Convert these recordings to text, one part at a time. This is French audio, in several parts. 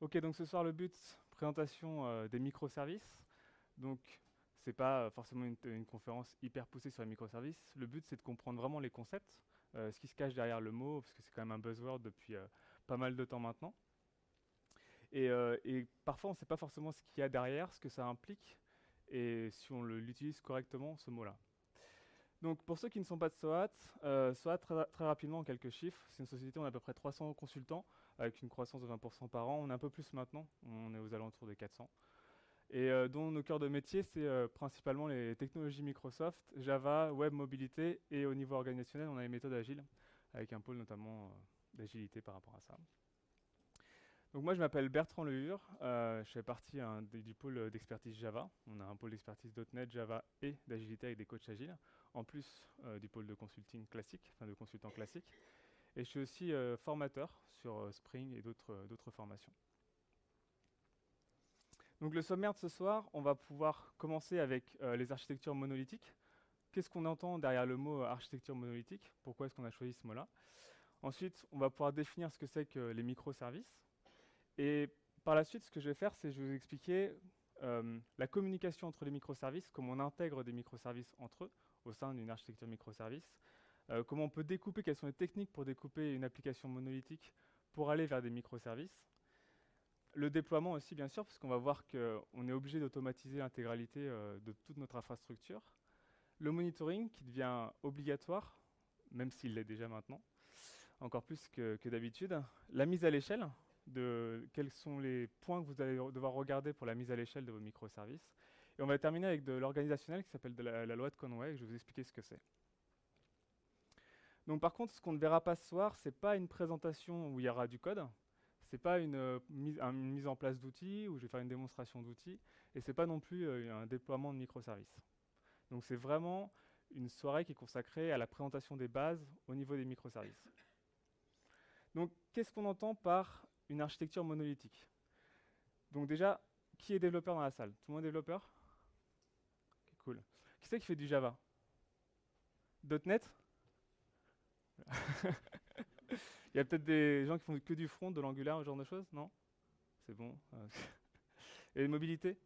Ok, donc ce soir le but, présentation des microservices. Donc c'est pas forcément une conférence hyper poussée sur les microservices. Le but c'est de comprendre vraiment les concepts, ce qui se cache derrière le mot, parce que c'est quand même un buzzword depuis pas mal de temps maintenant. Et parfois on ne sait pas forcément ce qu'il y a derrière, ce que ça implique, et si on l'utilise correctement, ce mot-là. Donc pour ceux qui ne sont pas de SOAT, SOAT très rapidement en quelques chiffres, c'est une société, on a à peu près 300 consultants avec une croissance de 20% par an, on est un peu plus maintenant, on est aux alentours de 400. Et dont nos cœurs de métier, c'est principalement les technologies Microsoft, Java, Web Mobilité et au niveau organisationnel, on a les méthodes agiles avec un pôle notamment d'agilité par rapport à ça. Donc moi je m'appelle Bertrand Lehur, je fais partie du pôle d'expertise Java. On a un pôle d'expertise .NET, Java et d'agilité avec des coachs agiles, en plus du pôle de consulting classique, enfin de consultant classique. Et je suis aussi formateur sur Spring et d'autres formations. Donc le sommaire de ce soir, on va pouvoir commencer avec les architectures monolithiques. Qu'est-ce qu'on entend derrière le mot architecture monolithique? Pourquoi est-ce qu'on a choisi ce mot-là? Ensuite, on va pouvoir définir ce que c'est que les microservices. Et par la suite, ce que je vais faire, c'est je vais vous expliquer la communication entre les microservices, comment on intègre des microservices entre eux au sein d'une architecture microservice, comment on peut découper, quelles sont les techniques pour découper une application monolithique pour aller vers des microservices. Le déploiement aussi, bien sûr, parce qu'on va voir qu'on est obligé d'automatiser l'intégralité de toute notre infrastructure. Le monitoring qui devient obligatoire, même s'il l'est déjà maintenant, encore plus que d'habitude. La mise à l'échelle, de quels sont les points que vous allez devoir regarder pour la mise à l'échelle de vos microservices. Et on va terminer avec de l'organisationnel qui s'appelle la loi de Conway, et je vais vous expliquer ce que c'est. Donc par contre, ce qu'on ne verra pas ce soir, c'est pas une présentation où il y aura du code, c'est pas une mise en place d'outils où je vais faire une démonstration d'outils, et c'est pas non plus un déploiement de microservices. Donc c'est vraiment une soirée qui est consacrée à la présentation des bases au niveau des microservices. Donc qu'est-ce qu'on entend par une architecture monolithique? Donc déjà, qui est développeur dans la salle? Tout le monde est développeur? Ok, cool. Qui c'est qui fait du Java? .NET? Il y a peut-être des gens qui font que du front, de l'Angular, ce genre de choses? Non? C'est bon. Et mobilité?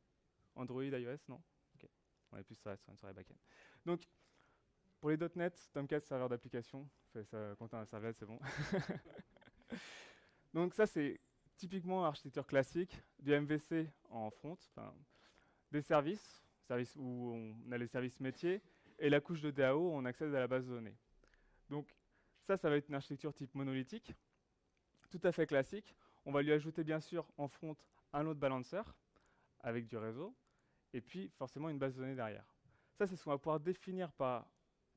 Android, iOS? Non? Ok. On est plus sur les backend. Donc, pour les .NET, Tomcat, serveur d'application. Fait ça, quand un servlet, c'est bon. Donc ça, c'est typiquement architecture classique, du MVC en front, des services où on a les services métiers, et la couche de DAO où on accède à la base de données. Donc ça va être une architecture type monolithique, tout à fait classique. On va lui ajouter bien sûr en front un autre balancer avec du réseau, et puis forcément une base de données derrière. Ça, c'est ce qu'on va pouvoir définir par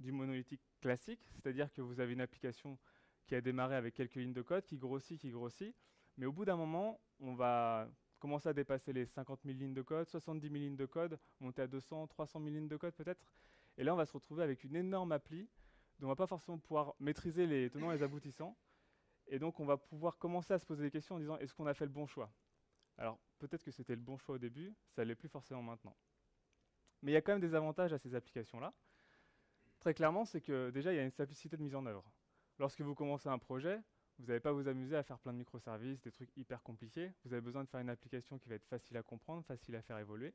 du monolithique classique, c'est-à-dire que vous avez une application qui a démarré avec quelques lignes de code, qui grossit, mais au bout d'un moment, on va commencer à dépasser les 50 000 lignes de code, 70 000 lignes de code, monter à 200, 300 000 lignes de code peut-être, et là on va se retrouver avec une énorme appli dont on va pas forcément pouvoir maîtriser les tenants et les aboutissants, et donc on va pouvoir commencer à se poser des questions en disant est-ce qu'on a fait le bon choix? Alors peut-être que c'était le bon choix au début, ça ne l'est plus forcément maintenant. Mais il y a quand même des avantages à ces applications-là. Très clairement, c'est que déjà, il y a une simplicité de mise en œuvre. Lorsque vous commencez un projet, vous n'allez pas vous amuser à faire plein de microservices, des trucs hyper compliqués. Vous avez besoin de faire une application qui va être facile à comprendre, facile à faire évoluer.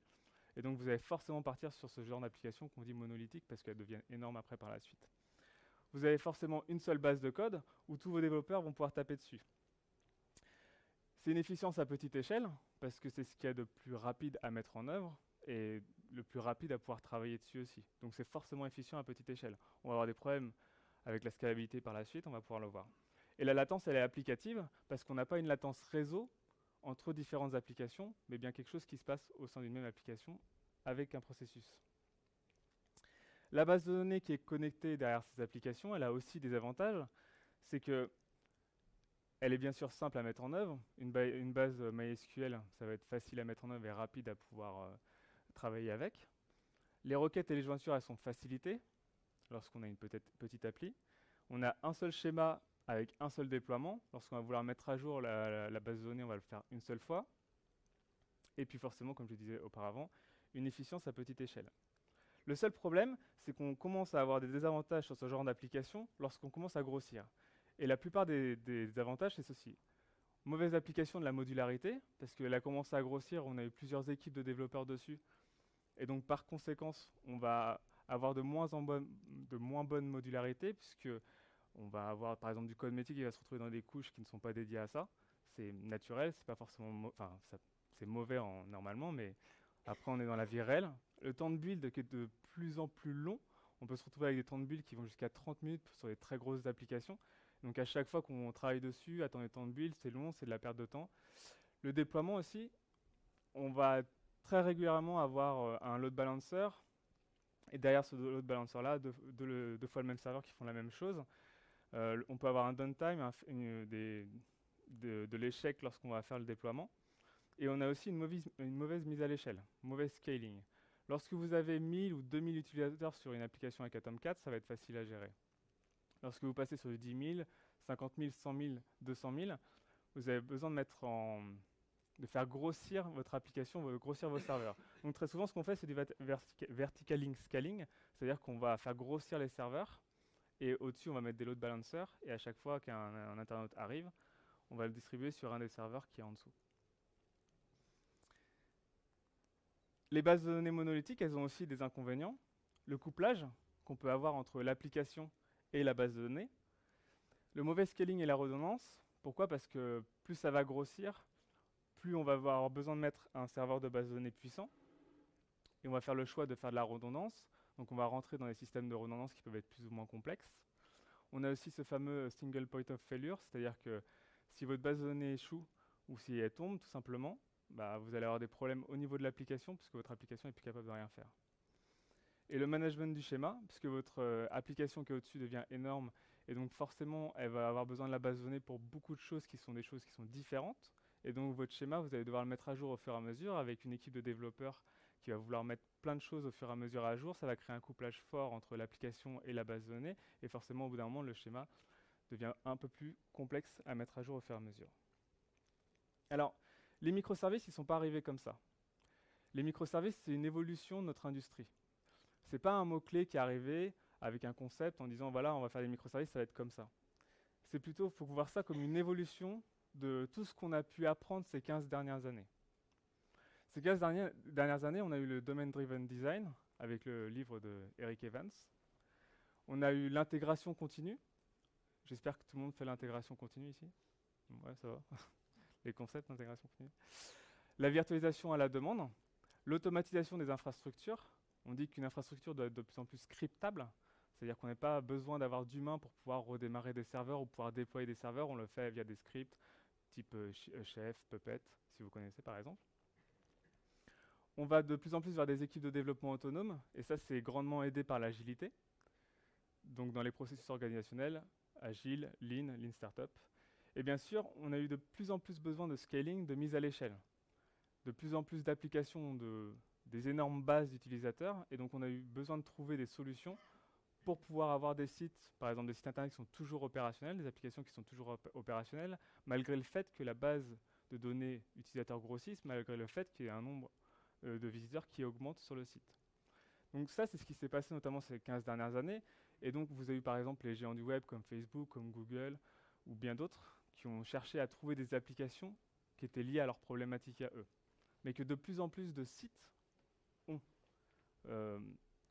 Et donc, vous allez forcément partir sur ce genre d'application qu'on dit monolithique parce qu'elles deviennent énormes après par la suite. Vous avez forcément une seule base de code où tous vos développeurs vont pouvoir taper dessus. C'est une efficience à petite échelle parce que c'est ce qu'il y a de plus rapide à mettre en œuvre et le plus rapide à pouvoir travailler dessus aussi. Donc c'est forcément efficient à petite échelle. On va avoir des problèmes avec la scalabilité par la suite, on va pouvoir le voir. Et la latence, elle est applicative parce qu'on n'a pas une latence réseau entre différentes applications, mais bien quelque chose qui se passe au sein d'une même application avec un processus. La base de données qui est connectée derrière ces applications, elle a aussi des avantages. C'est que elle est bien sûr simple à mettre en œuvre. Une base MySQL, ça va être facile à mettre en œuvre et rapide à pouvoir travailler avec. Les requêtes et les jointures, elles sont facilitées lorsqu'on a une petite appli. On a un seul schéma avec un seul déploiement. Lorsqu'on va vouloir mettre à jour la base de données, on va le faire une seule fois. Et puis forcément, comme je disais auparavant, une efficience à petite échelle. Le seul problème, c'est qu'on commence à avoir des désavantages sur ce genre d'application lorsqu'on commence à grossir. Et la plupart des avantages, c'est ceci. Mauvaise application de la modularité, parce qu'elle a commencé à grossir, on a eu plusieurs équipes de développeurs dessus, et donc par conséquence, on va avoir de moins bonne modularité, puisque on va avoir par exemple du code métier qui va se retrouver dans des couches qui ne sont pas dédiées à ça. C'est naturel, c'est pas forcément, c'est mauvais normalement, mais après on est dans la vie réelle. Le temps de build qui est de plus en plus long, on peut se retrouver avec des temps de build qui vont jusqu'à 30 minutes sur les très grosses applications. Donc à chaque fois qu'on travaille dessus, attendre les temps de build, c'est long, c'est de la perte de temps. Le déploiement aussi, on va très régulièrement avoir un load balancer, et derrière ce load balancer là, deux fois le même serveur qui font la même chose. On peut avoir un downtime, de l'échec lorsqu'on va faire le déploiement. Et on a aussi une mauvaise mise à l'échelle, mauvaise scaling. Lorsque vous avez 1000 ou 2000 utilisateurs sur une application avec Atom 4, ça va être facile à gérer. Lorsque vous passez sur du 10 000, 50 000, 100 000, 200 000, vous avez besoin de faire grossir votre application, grossir vos serveurs. Donc très souvent, ce qu'on fait, c'est du vertical link scaling, c'est-à-dire qu'on va faire grossir les serveurs, et au-dessus, on va mettre des load balancers, et à chaque fois qu'un internaute arrive, on va le distribuer sur un des serveurs qui est en dessous. Les bases de données monolithiques, elles ont aussi des inconvénients. Le couplage qu'on peut avoir entre l'application et la base de données. Le mauvais scaling et la redondance. Pourquoi? Parce que plus ça va grossir, plus on va avoir besoin de mettre un serveur de base de données puissant. Et on va faire le choix de faire de la redondance. Donc on va rentrer dans les systèmes de redondance qui peuvent être plus ou moins complexes. On a aussi ce fameux single point of failure, c'est-à-dire que si votre base de données échoue ou si elle tombe tout simplement, vous allez avoir des problèmes au niveau de l'application puisque votre application n'est plus capable de rien faire. Et le management du schéma, puisque votre application qui est au-dessus devient énorme et donc forcément elle va avoir besoin de la base de données pour beaucoup de choses qui sont des choses qui sont différentes. Et donc votre schéma, vous allez devoir le mettre à jour au fur et à mesure avec une équipe de développeurs qui va vouloir mettre plein de choses au fur et à mesure à jour. Ça va créer un couplage fort entre l'application et la base de données. Et forcément, au bout d'un moment, le schéma devient un peu plus complexe à mettre à jour au fur et à mesure. Alors, les microservices, ils ne sont pas arrivés comme ça. Les microservices, c'est une évolution de notre industrie. Ce n'est pas un mot-clé qui est arrivé avec un concept en disant voilà, on va faire des microservices, ça va être comme ça. C'est plutôt, il faut voir ça comme une évolution de tout ce qu'on a pu apprendre ces 15 dernières années. Ces 15 dernières années, on a eu le Domain-Driven Design avec le livre de Eric Evans. On a eu l'intégration continue. J'espère que tout le monde fait l'intégration continue ici. Ouais, ça va. Les concepts d'intégration continue. La virtualisation à la demande. L'automatisation des infrastructures. On dit qu'une infrastructure doit être de plus en plus scriptable. C'est-à-dire qu'on n'a pas besoin d'avoir d'humains pour pouvoir redémarrer des serveurs ou pouvoir déployer des serveurs. On le fait via des scripts type Chef, Puppet, si vous connaissez par exemple. On va de plus en plus vers des équipes de développement autonomes, et ça c'est grandement aidé par l'agilité. Donc dans les processus organisationnels, Agile, Lean Startup. Et bien sûr, on a eu de plus en plus besoin de scaling, de mise à l'échelle. De plus en plus d'applications, des énormes bases d'utilisateurs, et donc on a eu besoin de trouver des solutions pour pouvoir avoir des sites, par exemple des sites internet qui sont toujours opérationnels, des applications qui sont toujours opérationnelles, malgré le fait que la base de données utilisateurs grossisse, malgré le fait qu'il y ait un nombre de visiteurs qui augmente sur le site. Donc ça, c'est ce qui s'est passé notamment ces 15 dernières années. Et donc vous avez eu par exemple les géants du web comme Facebook, comme Google, ou bien d'autres, qui ont cherché à trouver des applications qui étaient liées à leurs problématiques à eux. Mais que de plus en plus de sites ont.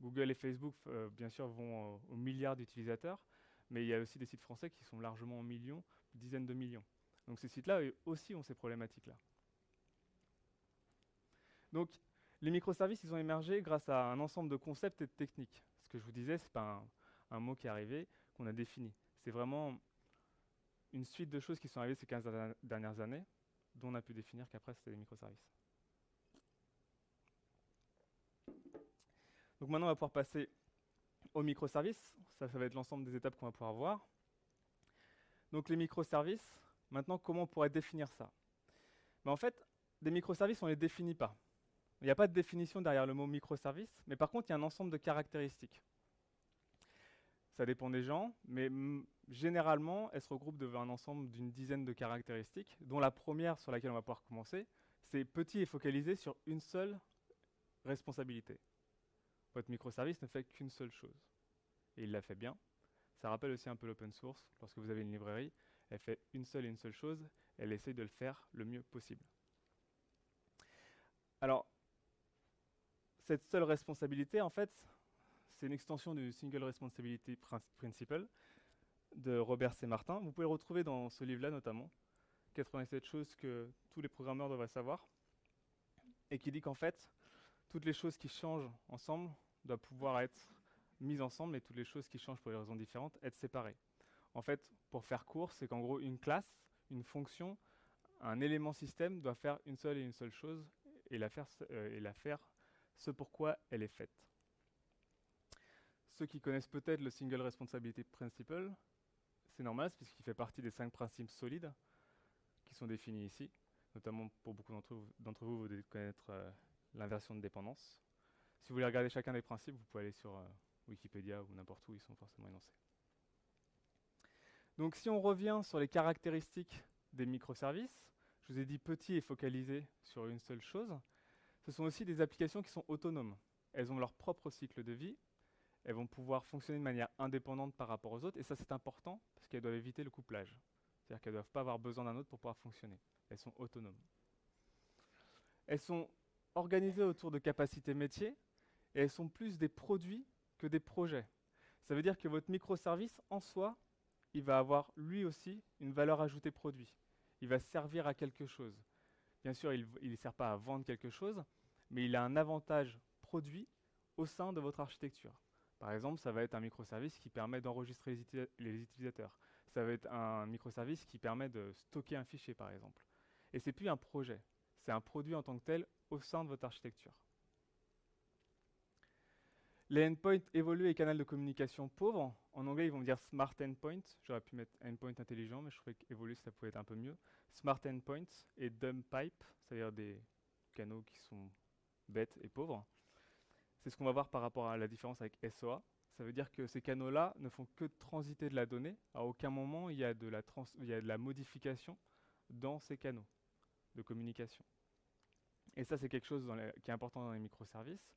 Google et Facebook, bien sûr, vont aux milliards d'utilisateurs, mais il y a aussi des sites français qui sont largement en millions, dizaines de millions. Donc ces sites-là aussi ont ces problématiques-là. Donc les microservices, ils ont émergé grâce à un ensemble de concepts et de techniques. Ce que je vous disais, ce n'est pas un mot qui est arrivé, qu'on a défini. C'est vraiment une suite de choses qui sont arrivées ces 15 dernières années, dont on a pu définir qu'après, c'était des microservices. Donc maintenant, on va pouvoir passer aux microservices. Ça va être l'ensemble des étapes qu'on va pouvoir voir. Donc les microservices, maintenant, comment on pourrait définir ça? En fait, des microservices, on ne les définit pas. Il n'y a pas de définition derrière le mot microservice, mais par contre, il y a un ensemble de caractéristiques. Ça dépend des gens, mais généralement, elles se regroupent devant un ensemble d'une dizaine de caractéristiques, dont la première sur laquelle on va pouvoir commencer, c'est petit et focalisé sur une seule responsabilité. Votre microservice ne fait qu'une seule chose. Et il la fait bien. Ça rappelle aussi un peu l'open source. Lorsque vous avez une librairie, elle fait une seule chose, Elle essaye de le faire le mieux possible. Alors, cette seule responsabilité, en fait, c'est une extension du Single Responsibility Principle de Robert C. Martin. Vous pouvez le retrouver dans ce livre-là notamment, 87 choses que tous les programmeurs devraient savoir, et qui dit qu'en fait, toutes les choses qui changent ensemble doivent pouvoir être mises ensemble, et toutes les choses qui changent pour des raisons différentes, être séparées. En fait, pour faire court, c'est qu'en gros, une classe, une fonction, un élément système doit faire une seule chose, et la faire ce pourquoi elle est faite. Ceux qui connaissent peut-être le Single Responsibility Principle, c'est normal, puisqu'il fait partie des 5 principes solides qui sont définis ici. Notamment pour beaucoup d'entre vous, vous devez connaître l'inversion de dépendance. Si vous voulez regarder chacun des principes, vous pouvez aller sur Wikipédia ou n'importe où, ils sont forcément énoncés. Donc si on revient sur les caractéristiques des microservices, je vous ai dit petits et focalisés sur une seule chose, ce sont aussi des applications qui sont autonomes. Elles ont leur propre cycle de vie, elles vont pouvoir fonctionner de manière indépendante par rapport aux autres, et ça c'est important parce qu'elles doivent éviter le couplage. C'est-à-dire qu'elles ne doivent pas avoir besoin d'un autre pour pouvoir fonctionner. Elles sont autonomes. Elles sont organisées autour de capacités métiers, et elles sont plus des produits que des projets. Ça veut dire que votre microservice, en soi, il va avoir lui aussi une valeur ajoutée produit. Il va servir à quelque chose. Bien sûr, il ne sert pas à vendre quelque chose, mais il a un avantage produit au sein de votre architecture. Par exemple, ça va être un microservice qui permet d'enregistrer les utilisateurs. Ça va être un microservice qui permet de stocker un fichier, par exemple. Et ce n'est plus un projet, c'est un produit en tant que tel au sein de votre architecture. Les endpoints évolués et canaux de communication pauvres, en anglais ils vont dire smart endpoint, j'aurais pu mettre endpoint intelligent, mais je trouvais qu'évolué ça pouvait être un peu mieux. Smart endpoints et dumb pipe, c'est-à-dire des canaux qui sont bêtes et pauvres. C'est ce qu'on va voir par rapport à la différence avec SOA. Ça veut dire que ces canaux-là ne font que transiter de la donnée. À aucun moment il y a de la modification dans ces canaux de communication. Et ça c'est quelque chose qui est important dans les microservices.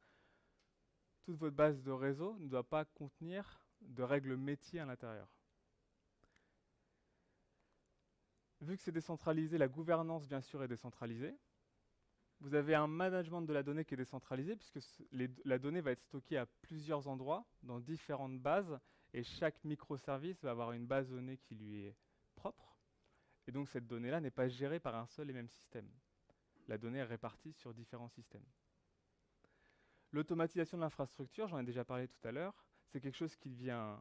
Toute votre base de réseau ne doit pas contenir de règles métiers à l'intérieur. Vu que c'est décentralisé, la gouvernance bien sûr est décentralisée. Vous avez un management de la donnée qui est décentralisé puisque la donnée va être stockée à plusieurs endroits, dans différentes bases, et chaque microservice va avoir une base de données qui lui est propre. Et donc cette donnée-là n'est pas gérée par un seul et même système. La donnée est répartie sur différents systèmes. L'automatisation de l'infrastructure, j'en ai déjà parlé tout à l'heure, c'est quelque chose qui devient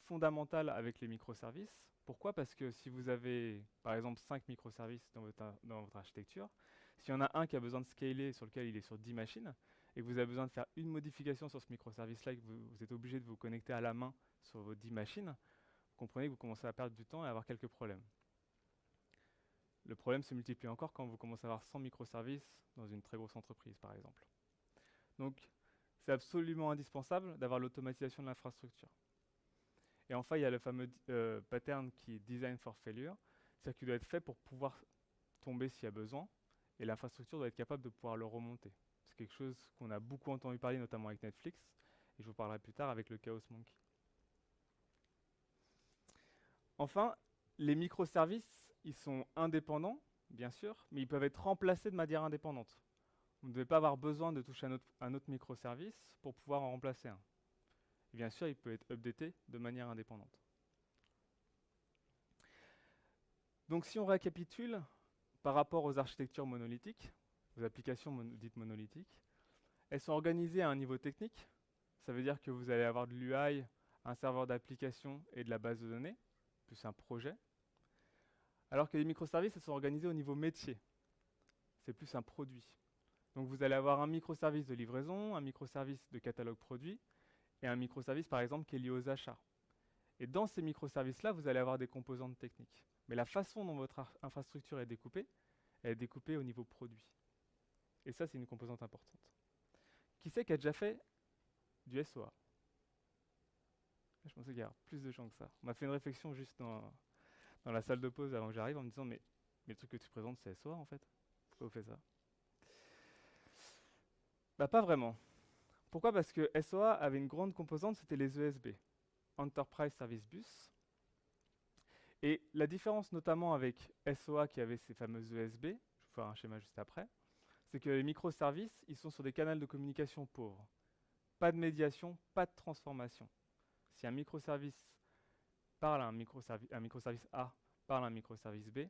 fondamental avec les microservices. Pourquoi? Parce que si vous avez, par exemple, 5 microservices dans votre architecture, s'il y en a un qui a besoin de scaler sur lequel il est sur 10 machines, et que vous avez besoin de faire une modification sur ce microservice-là, et que vous êtes obligé de vous connecter à la main sur vos 10 machines, vous comprenez que vous commencez à perdre du temps et à avoir quelques problèmes. Le problème se multiplie encore quand vous commencez à avoir 100 microservices dans une très grosse entreprise, par exemple. Donc, c'est absolument indispensable d'avoir l'automatisation de l'infrastructure. Et enfin, il y a le fameux pattern qui est Design for Failure, c'est-à-dire qu'il doit être fait pour pouvoir tomber s'il y a besoin, et l'infrastructure doit être capable de pouvoir le remonter. C'est quelque chose qu'on a beaucoup entendu parler, notamment avec Netflix, et je vous parlerai plus tard avec le Chaos Monkey. Enfin, les microservices, ils sont indépendants, bien sûr, mais ils peuvent être remplacés de manière indépendante. Vous ne devez pas avoir besoin de toucher un autre microservice pour pouvoir en remplacer un. Et bien sûr, il peut être updaté de manière indépendante. Donc si on récapitule, par rapport aux architectures monolithiques, aux applications dites monolithiques, elles sont organisées à un niveau technique. Ça veut dire que vous allez avoir de l'UI, un serveur d'application et de la base de données, plus un projet. Alors que les microservices, elles sont organisées au niveau métier. C'est plus un produit. Donc vous allez avoir un microservice de livraison, un microservice de catalogue produit, et un microservice par exemple qui est lié aux achats. Et dans ces microservices-là, vous allez avoir des composantes techniques. Mais la façon dont votre infrastructure est découpée, elle est découpée au niveau produit. Et ça, c'est une composante importante. Qui c'est qui a déjà fait du SOA? Je pensais qu'il y avait plus de gens que ça. On m'a fait une réflexion juste dans la salle de pause avant que j'arrive en me disant mais le truc que tu présentes, c'est SOA en fait? Pourquoi vous faites ça? Bah pas vraiment. Pourquoi? Parce que SOA avait une grande composante, c'était les ESB, Enterprise Service Bus. Et la différence notamment avec SOA qui avait ces fameuses ESB, je vais vous faire un schéma juste après, c'est que les microservices, ils sont sur des canaux de communication pauvres. Pas de médiation, pas de transformation. Si un microservice parle à un microservice A parle à un microservice B,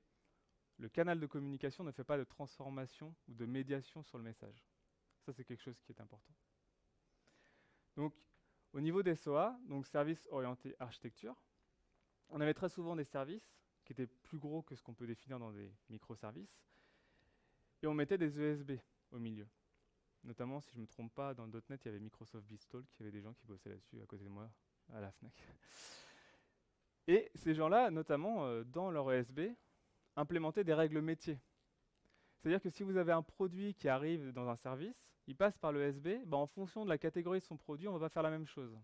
le canal de communication ne fait pas de transformation ou de médiation sur le message. Ça, c'est quelque chose qui est important. Donc, au niveau des SOA, donc services orientés architecture, on avait très souvent des services qui étaient plus gros que ce qu'on peut définir dans des microservices, et on mettait des ESB au milieu. Notamment, si je ne me trompe pas, dans .NET, il y avait Microsoft Beanstalk, il y avait des gens qui bossaient là-dessus à côté de moi, à la FNAC. Et ces gens-là, notamment dans leur ESB, implémentaient des règles métiers. C'est-à-dire que si vous avez un produit qui arrive dans un service, il passe par l'ESB, en fonction de la catégorie de son produit, on ne va pas faire la même chose.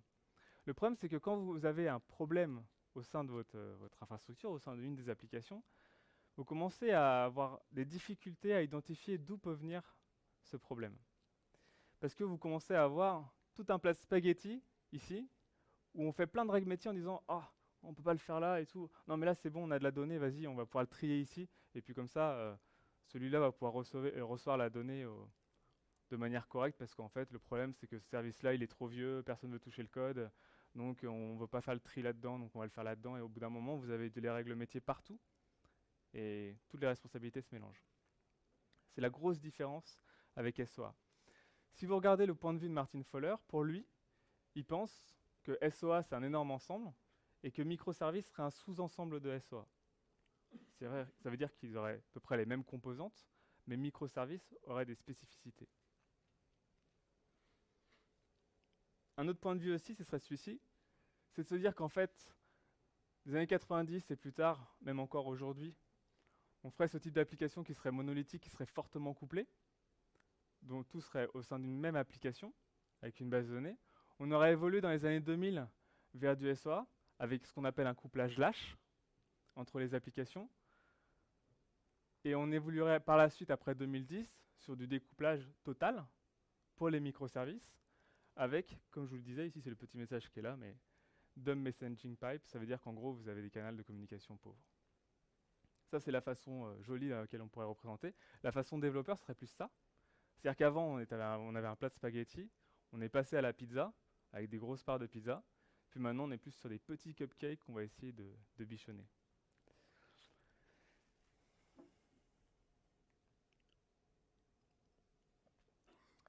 Le problème, c'est que quand vous avez un problème au sein de votre infrastructure, au sein d'une des applications, vous commencez à avoir des difficultés à identifier d'où peut venir ce problème. Parce que vous commencez à avoir tout un plat de spaghetti, ici, où on fait plein de règles métiers en disant « Ah, on ne peut pas le faire là et tout. Non, mais là, c'est bon, on a de la donnée, vas-y, on va pouvoir le trier ici. » Et puis comme ça, celui-là va pouvoir recevoir la donnée de manière correcte, parce qu'en fait, le problème, c'est que ce service-là, il est trop vieux, personne ne veut toucher le code, donc on ne veut pas faire le tri là-dedans, donc on va le faire là-dedans. Et au bout d'un moment, vous avez les règles métiers partout, et toutes les responsabilités se mélangent. C'est la grosse différence avec SOA. Si vous regardez le point de vue de Martin Fowler, pour lui, il pense que SOA, c'est un énorme ensemble, et que microservice serait un sous-ensemble de SOA. C'est vrai, ça veut dire qu'ils auraient à peu près les mêmes composantes, mais microservices auraient des spécificités. Un autre point de vue aussi, ce serait celui-ci, c'est de se dire qu'en fait, des années 90 et plus tard, même encore aujourd'hui, on ferait ce type d'application qui serait monolithique, qui serait fortement couplée, dont tout serait au sein d'une même application, avec une base de données. On aurait évolué dans les années 2000 vers du SOA, avec ce qu'on appelle un couplage lâche entre les applications. Et on évoluerait par la suite, après 2010, sur du découplage total pour les microservices, avec, comme je vous le disais, ici c'est le petit message qui est là, mais dumb messaging pipe, ça veut dire qu'en gros, vous avez des canaux de communication pauvres. Ça, c'est la façon jolie à laquelle on pourrait représenter. La façon développeur serait plus ça. C'est-à-dire qu'avant, on avait un plat de spaghetti, on est passé à la pizza, avec des grosses parts de pizza, puis maintenant, on est plus sur des petits cupcakes qu'on va essayer de bichonner.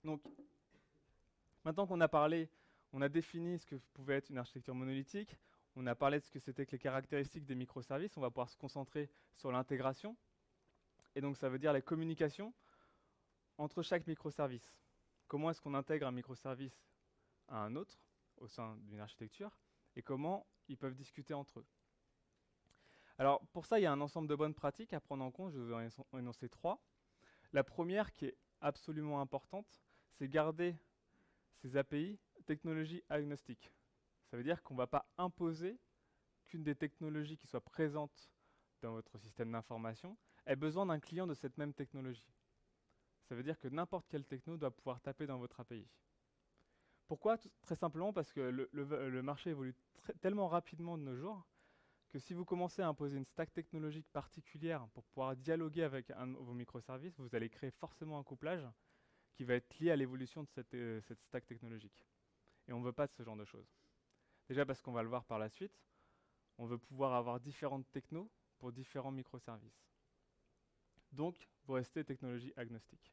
Donc, maintenant qu'on a parlé, on a défini ce que pouvait être une architecture monolithique, on a parlé de ce que c'était que les caractéristiques des microservices, on va pouvoir se concentrer sur l'intégration. Et donc ça veut dire la communication entre chaque microservice. Comment est-ce qu'on intègre un microservice à un autre au sein d'une architecture et comment ils peuvent discuter entre eux. Alors pour ça, il y a un ensemble de bonnes pratiques à prendre en compte, je vais en énoncer 3. La première qui est absolument importante, c'est garder ces API technologie agnostique. Ça veut dire qu'on ne va pas imposer qu'une des technologies qui soit présente dans votre système d'information ait besoin d'un client de cette même technologie. Ça veut dire que n'importe quelle techno doit pouvoir taper dans votre API. Pourquoi? Très simplement parce que le marché évolue tellement rapidement de nos jours que si vous commencez à imposer une stack technologique particulière pour pouvoir dialoguer avec un de vos microservices, vous allez créer forcément un couplage qui va être lié à l'évolution de cette stack technologique. Et on ne veut pas de ce genre de choses. Déjà parce qu'on va le voir par la suite, on veut pouvoir avoir différentes technos pour différents microservices. Donc, vous restez technologie agnostique.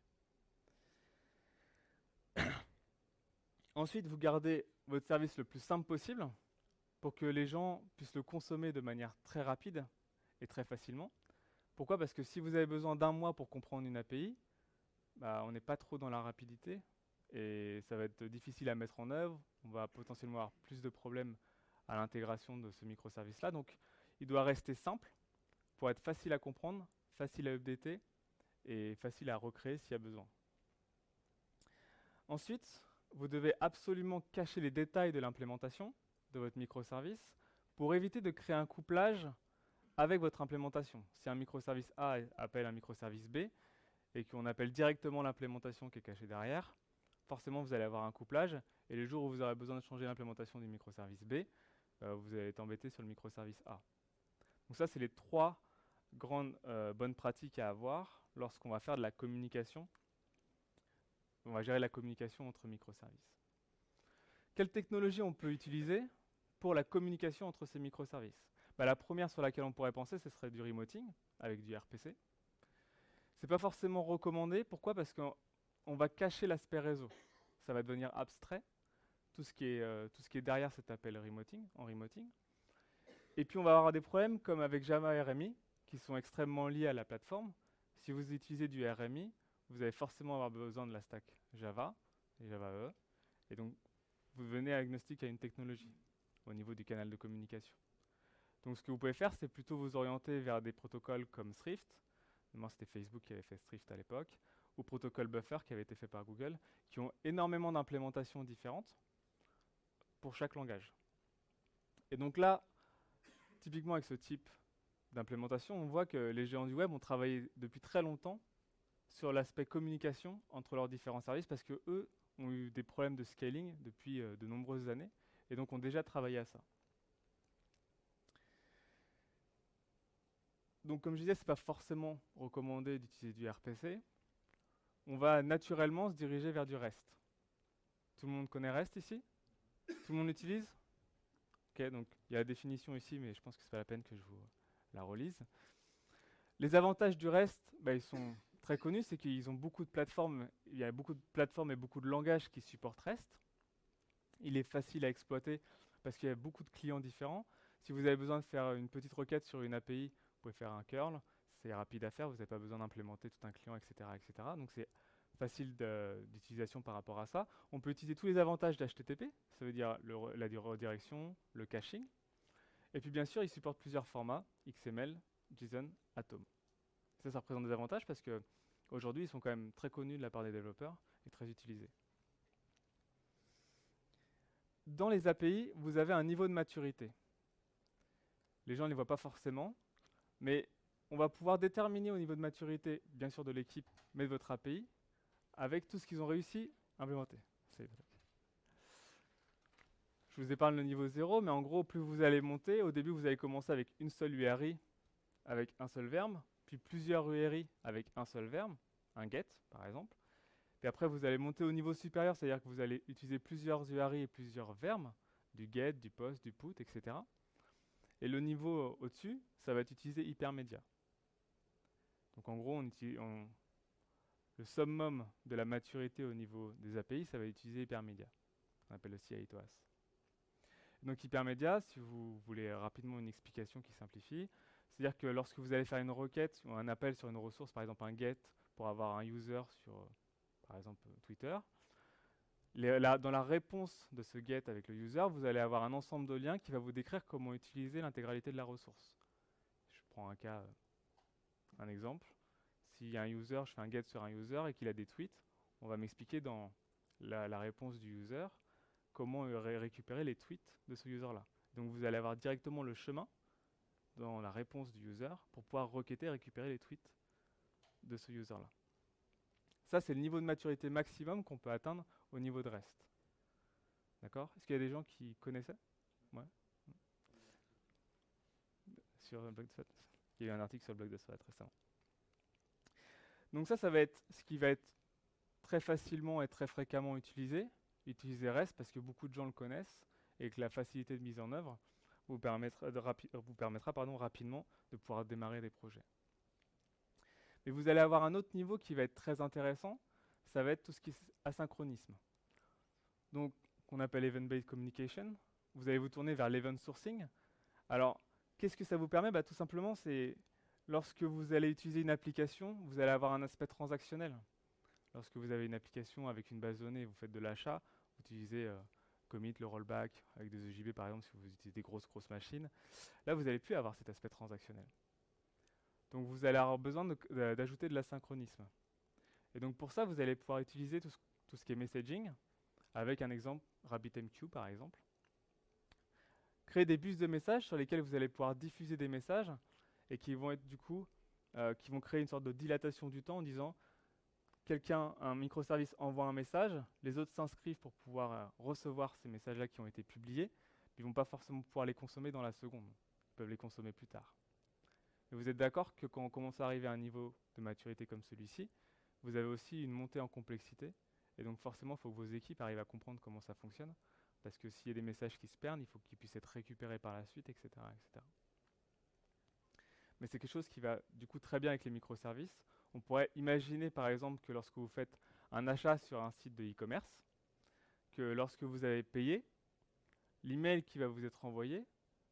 Ensuite, vous gardez votre service le plus simple possible pour que les gens puissent le consommer de manière très rapide et très facilement. Pourquoi? Parce que si vous avez besoin d'un mois pour comprendre une API, on n'est pas trop dans la rapidité et ça va être difficile à mettre en œuvre. On va potentiellement avoir plus de problèmes à l'intégration de ce microservice-là. Donc, il doit rester simple pour être facile à comprendre, facile à updater et facile à recréer s'il y a besoin. Ensuite, vous devez absolument cacher les détails de l'implémentation de votre microservice pour éviter de créer un couplage avec votre implémentation. Si un microservice A appelle un microservice B et qu'on appelle directement l'implémentation qui est cachée derrière, forcément vous allez avoir un couplage et le jour où vous aurez besoin de changer l'implémentation du microservice B, vous allez être embêté sur le microservice A. Donc ça, c'est les 3 grandes bonnes pratiques à avoir lorsqu'on va faire de la communication. On va gérer la communication entre microservices. Quelle technologie on peut utiliser pour la communication entre ces microservices? La première sur laquelle on pourrait penser, ce serait du remoting avec du RPC. C'est pas forcément recommandé. Pourquoi? Parce qu'on va cacher l'aspect réseau. Ça va devenir abstrait. Tout ce qui est derrière cet appel remoting, en remoting. Et puis on va avoir des problèmes comme avec Java RMI, qui sont extrêmement liés à la plateforme. Si vous utilisez du RMI, vous allez forcément avoir besoin de la stack Java et Java EE. Et donc, vous devenez agnostique à une technologie au niveau du canal de communication. Donc ce que vous pouvez faire, c'est plutôt vous orienter vers des protocoles comme Thrift. Moi, c'était Facebook qui avait fait Thrift à l'époque, ou protocole Buffer qui avait été fait par Google, qui ont énormément d'implémentations différentes pour chaque langage. Et donc là, typiquement avec ce type d'implémentation, on voit que les géants du web ont travaillé depuis très longtemps sur l'aspect communication entre leurs différents services parce que eux ont eu des problèmes de scaling depuis de nombreuses années et donc ont déjà travaillé à ça. Donc comme je disais, ce n'est pas forcément recommandé d'utiliser du RPC. On va naturellement se diriger vers du REST. Tout le monde connaît REST ici? Tout le monde l'utilise? Ok, donc il y a la définition ici, mais je pense que ce n'est pas la peine que je vous la relise. Les avantages du REST, ils sont très connus, c'est qu'ils ont beaucoup de plateformes, il y a beaucoup de plateformes et beaucoup de langages qui supportent REST. Il est facile à exploiter parce qu'il y a beaucoup de clients différents. Si vous avez besoin de faire une petite requête sur une API, vous pouvez faire un curl, c'est rapide à faire, vous n'avez pas besoin d'implémenter tout un client, etc. etc. Donc c'est facile d'utilisation par rapport à ça. On peut utiliser tous les avantages d'HTTP, ça veut dire la redirection, le caching. Et puis bien sûr, il supporte plusieurs formats, XML, JSON, Atom. Ça représente des avantages parce qu'aujourd'hui, ils sont quand même très connus de la part des développeurs et très utilisés. Dans les API, vous avez un niveau de maturité. Les gens ne les voient pas forcément, mais on va pouvoir déterminer au niveau de maturité, bien sûr de l'équipe, mais de votre API, avec tout ce qu'ils ont réussi à implémenter. Je vous épargne le niveau 0, mais en gros, plus vous allez monter, au début, vous allez commencer avec une seule URI, avec un seul verbe, puis plusieurs URI avec un seul verbe, un get, par exemple. Et après, vous allez monter au niveau supérieur, c'est-à-dire que vous allez utiliser plusieurs URI et plusieurs verbes, du get, du post, du put, etc. Et le niveau au-dessus, ça va être utilisé hypermédia. Donc en gros, le summum de la maturité au niveau des API, ça va être utilisé hypermédia. On appelle aussi ITOAS. Donc hypermédia, si vous voulez rapidement une explication qui simplifie, c'est-à-dire que lorsque vous allez faire une requête ou un appel sur une ressource, par exemple un get, pour avoir un user sur, par exemple, Twitter, dans la réponse de ce get avec le user, vous allez avoir un ensemble de liens qui va vous décrire comment utiliser l'intégralité de la ressource. Je prends un exemple. S'il y a un user, je fais un get sur un user et qu'il a des tweets, on va m'expliquer dans la réponse du user comment récupérer les tweets de ce user-là. Donc vous allez avoir directement le chemin dans la réponse du user pour pouvoir requêter et récupérer les tweets de ce user-là. Ça, c'est le niveau de maturité maximum qu'on peut atteindre au niveau de REST. D'accord? Est-ce qu'il y a des gens qui connaissaient? Ouais. Sur le blog de SWAT. Il y a eu un article sur le blog de SWAT récemment. Donc ça va être ce qui va être très facilement et très fréquemment utilisé. Utiliser REST parce que beaucoup de gens le connaissent et que la facilité de mise en œuvre vous permettra rapidement de pouvoir démarrer des projets. Mais vous allez avoir un autre niveau qui va être très intéressant, ça va être tout ce qui est asynchronisme. Donc, qu'on appelle Event-Based Communication. Vous allez vous tourner vers l'event sourcing. Alors, qu'est-ce que ça vous permet? Tout simplement, c'est lorsque vous allez utiliser une application, vous allez avoir un aspect transactionnel. Lorsque vous avez une application avec une base de données, vous faites de l'achat, vous utilisez commit, le rollback, avec des EJB par exemple, si vous utilisez des grosses machines. Là, vous n'allez plus avoir cet aspect transactionnel. Donc vous allez avoir besoin d'ajouter de l'asynchronisme. Et donc pour ça, vous allez pouvoir utiliser tout ce qui est messaging, avec un exemple RabbitMQ par exemple. Créer des bus de messages sur lesquels vous allez pouvoir diffuser des messages et qui vont être du coup, qui vont créer une sorte de dilatation du temps en disant un microservice envoie un message, les autres s'inscrivent pour pouvoir recevoir ces messages-là qui ont été publiés, mais ils ne vont pas forcément pouvoir les consommer dans la seconde. Ils peuvent les consommer plus tard. Et vous êtes d'accord que quand on commence à arriver à un niveau de maturité comme celui-ci, vous avez aussi une montée en complexité. Et donc forcément, il faut que vos équipes arrivent à comprendre comment ça fonctionne. Parce que s'il y a des messages qui se perdent, il faut qu'ils puissent être récupérés par la suite, etc., etc. Mais c'est quelque chose qui va du coup très bien avec les microservices. On pourrait imaginer par exemple que lorsque vous faites un achat sur un site de e-commerce, que lorsque vous avez payé, l'email qui va vous être envoyé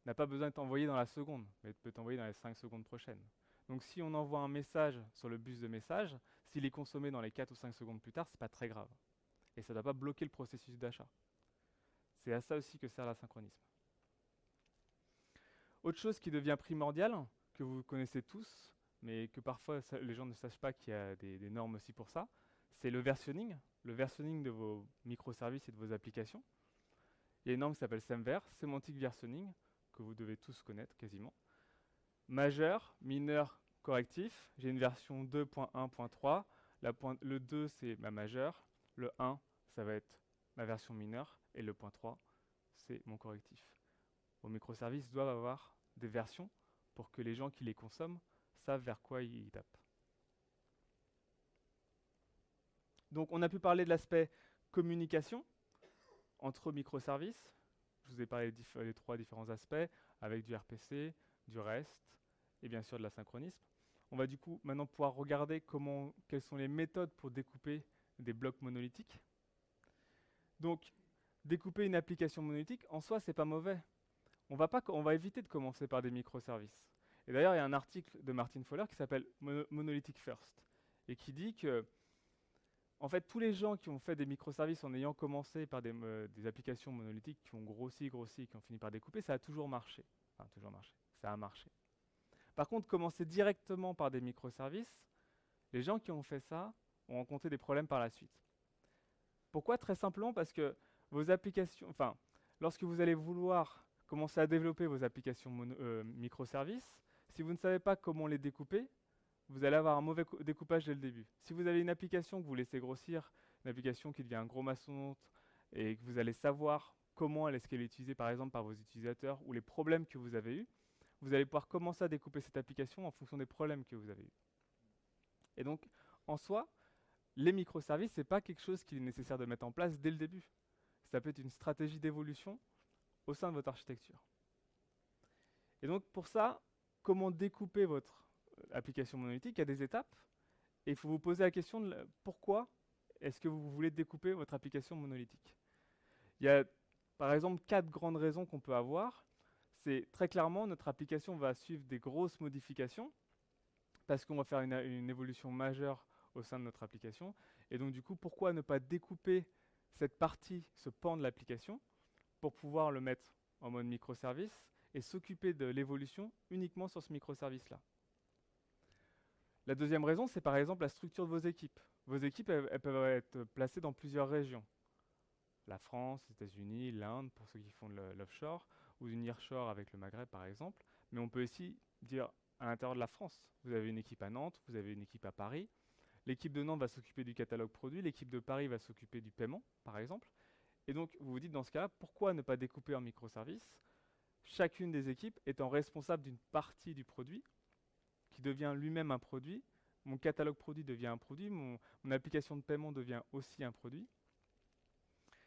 n'a pas besoin d'être envoyé dans la seconde, mais peut être envoyé dans les 5 secondes prochaines. Donc si on envoie un message sur le bus de message, s'il est consommé dans les 4 ou 5 secondes plus tard, c'est pas très grave. Et ça ne doit pas bloquer le processus d'achat. C'est à ça aussi que sert l'asynchronisme. Autre chose qui devient primordiale, que vous connaissez tous, mais que parfois les gens ne sachent pas qu'il y a des normes aussi pour ça, c'est le versionning de vos microservices et de vos applications. Il y a une norme qui s'appelle SEMVer, Semantic Versioning, que vous devez tous connaître quasiment. Majeur, mineur, correctif. J'ai une version 2.1.3. Le 2, c'est ma majeure. Le 1, ça va être ma version mineure. Et le point 3, c'est mon correctif. Vos microservices doivent avoir des versions pour que les gens qui les consomment savent vers quoi ils tapent. Donc on a pu parler de l'aspect communication entre microservices. Je vous ai parlé des 3 différents aspects, avec du RPC, du REST et bien sûr de l'asynchronisme. On va du coup maintenant pouvoir regarder quelles sont les méthodes pour découper des blocs monolithiques. Donc, découper une application monolithique, en soi, c'est pas mauvais. On va éviter de commencer par des microservices. Et d'ailleurs, il y a un article de Martin Fowler qui s'appelle Monolithic First, et qui dit que en fait, tous les gens qui ont fait des microservices en ayant commencé par des applications monolithiques qui ont grossi, qui ont fini par découper, ça a toujours marché. Enfin, toujours marché. Ça a marché. Par contre, commencer directement par des microservices, les gens qui ont fait ça ont rencontré des problèmes par la suite. Pourquoi? Très simplement parce que vos applications, lorsque vous allez vouloir commencer à développer vos applications microservices, si vous ne savez pas comment les découper, vous allez avoir un mauvais découpage dès le début. Si vous avez une application que vous laissez grossir, une application qui devient un gros mastodonte, et que vous allez savoir comment est-ce qu'elle est utilisée par exemple par vos utilisateurs ou les problèmes que vous avez eus, vous allez pouvoir commencer à découper cette application en fonction des problèmes que vous avez eus. Et donc, en soi, les microservices, ce n'est pas quelque chose qu'il est nécessaire de mettre en place dès le début. Ça peut être une stratégie d'évolution au sein de votre architecture. Et donc, pour ça, comment découper votre application monolithique? Il y a des étapes. Et il faut vous poser la question de pourquoi est-ce que vous voulez découper votre application monolithique? Il y a par exemple 4 grandes raisons qu'on peut avoir. C'est très clairement, notre application va suivre des grosses modifications parce qu'on va faire une évolution majeure au sein de notre application. Et donc du coup, pourquoi ne pas découper cette partie, ce pan de l'application, pour pouvoir le mettre en mode microservice et s'occuper de l'évolution uniquement sur ce microservice-là. La deuxième raison, c'est par exemple la structure de vos équipes. Vos équipes, elles peuvent être placées dans plusieurs régions. La France, les États-Unis, l'Inde, pour ceux qui font de l'offshore, ou du nearshore avec le Maghreb par exemple. Mais on peut aussi dire à l'intérieur de la France. Vous avez une équipe à Nantes, vous avez une équipe à Paris. L'équipe de Nantes va s'occuper du catalogue produit, l'équipe de Paris va s'occuper du paiement, par exemple. Et donc, vous vous dites dans ce cas-là, pourquoi ne pas découper en microservices? Chacune des équipes étant responsable d'une partie du produit, qui devient lui-même un produit. Mon catalogue produit devient un produit, mon application de paiement devient aussi un produit.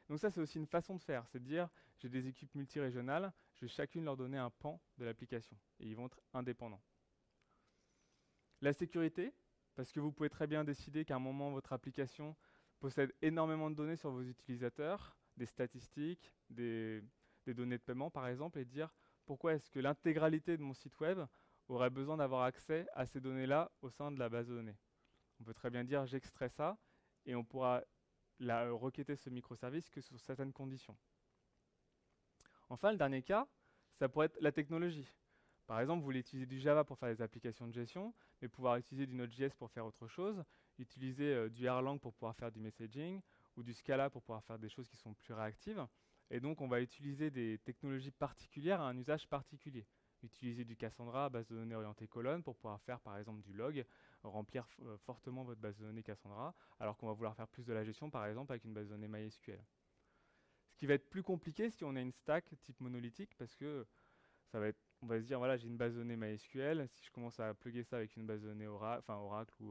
Donc ça, c'est aussi une façon de faire, c'est de dire, j'ai des équipes multirégionales, je vais chacune leur donner un pan de l'application, et ils vont être indépendants. La sécurité, parce que vous pouvez très bien décider qu'à un moment, votre application possède énormément de données sur vos utilisateurs, des statistiques, des données de paiement par exemple, et dire pourquoi est-ce que l'intégralité de mon site web aurait besoin d'avoir accès à ces données-là au sein de la base de données. On peut très bien dire j'extrais ça, et on pourra requêter ce microservice que sous certaines conditions. Enfin, le dernier cas, ça pourrait être la technologie. Par exemple, vous voulez utiliser du Java pour faire des applications de gestion, mais pouvoir utiliser du Node.js pour faire autre chose, utiliser du Erlang pour pouvoir faire du messaging, ou du Scala pour pouvoir faire des choses qui sont plus réactives. Et donc, on va utiliser des technologies particulières à un usage particulier. Utiliser du Cassandra, base de données orientée colonne, pour pouvoir faire par exemple du log, remplir fortement votre base de données Cassandra, alors qu'on va vouloir faire plus de la gestion, par exemple, avec une base de données MySQL. Ce qui va être plus compliqué si on a une stack type monolithique, parce que On va se dire, voilà, j'ai une base de données MySQL. Si je commence à plugger ça avec une base de données Oracle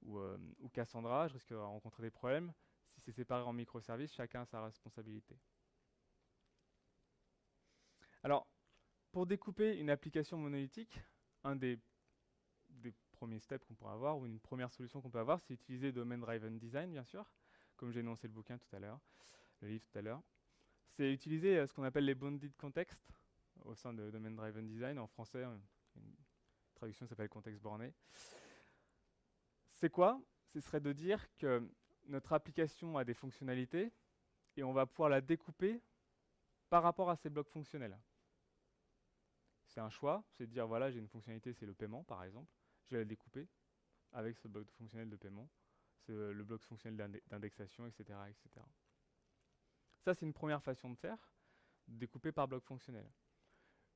ou Cassandra, je risque de rencontrer des problèmes. Si c'est séparé en microservices, chacun a sa responsabilité. Alors, pour découper une application monolithique, un des premiers steps qu'on pourrait avoir, ou une première solution qu'on peut avoir, c'est utiliser Domain Driven Design, bien sûr, comme j'ai énoncé le bouquin tout à l'heure, le livre tout à l'heure. C'est utiliser ce qu'on appelle les bounded context au sein de Domain Driven Design. En français, une traduction s'appelle contexte borné. C'est quoi? Ce serait de dire que notre application a des fonctionnalités et on va pouvoir la découper par rapport à ces blocs fonctionnels. C'est un choix, c'est de dire voilà, j'ai une fonctionnalité, c'est le paiement par exemple, je vais la découper avec ce bloc fonctionnel de paiement, c'est le bloc fonctionnel d'indexation, etc., etc. Ça, c'est une première façon de faire, découper par bloc fonctionnel.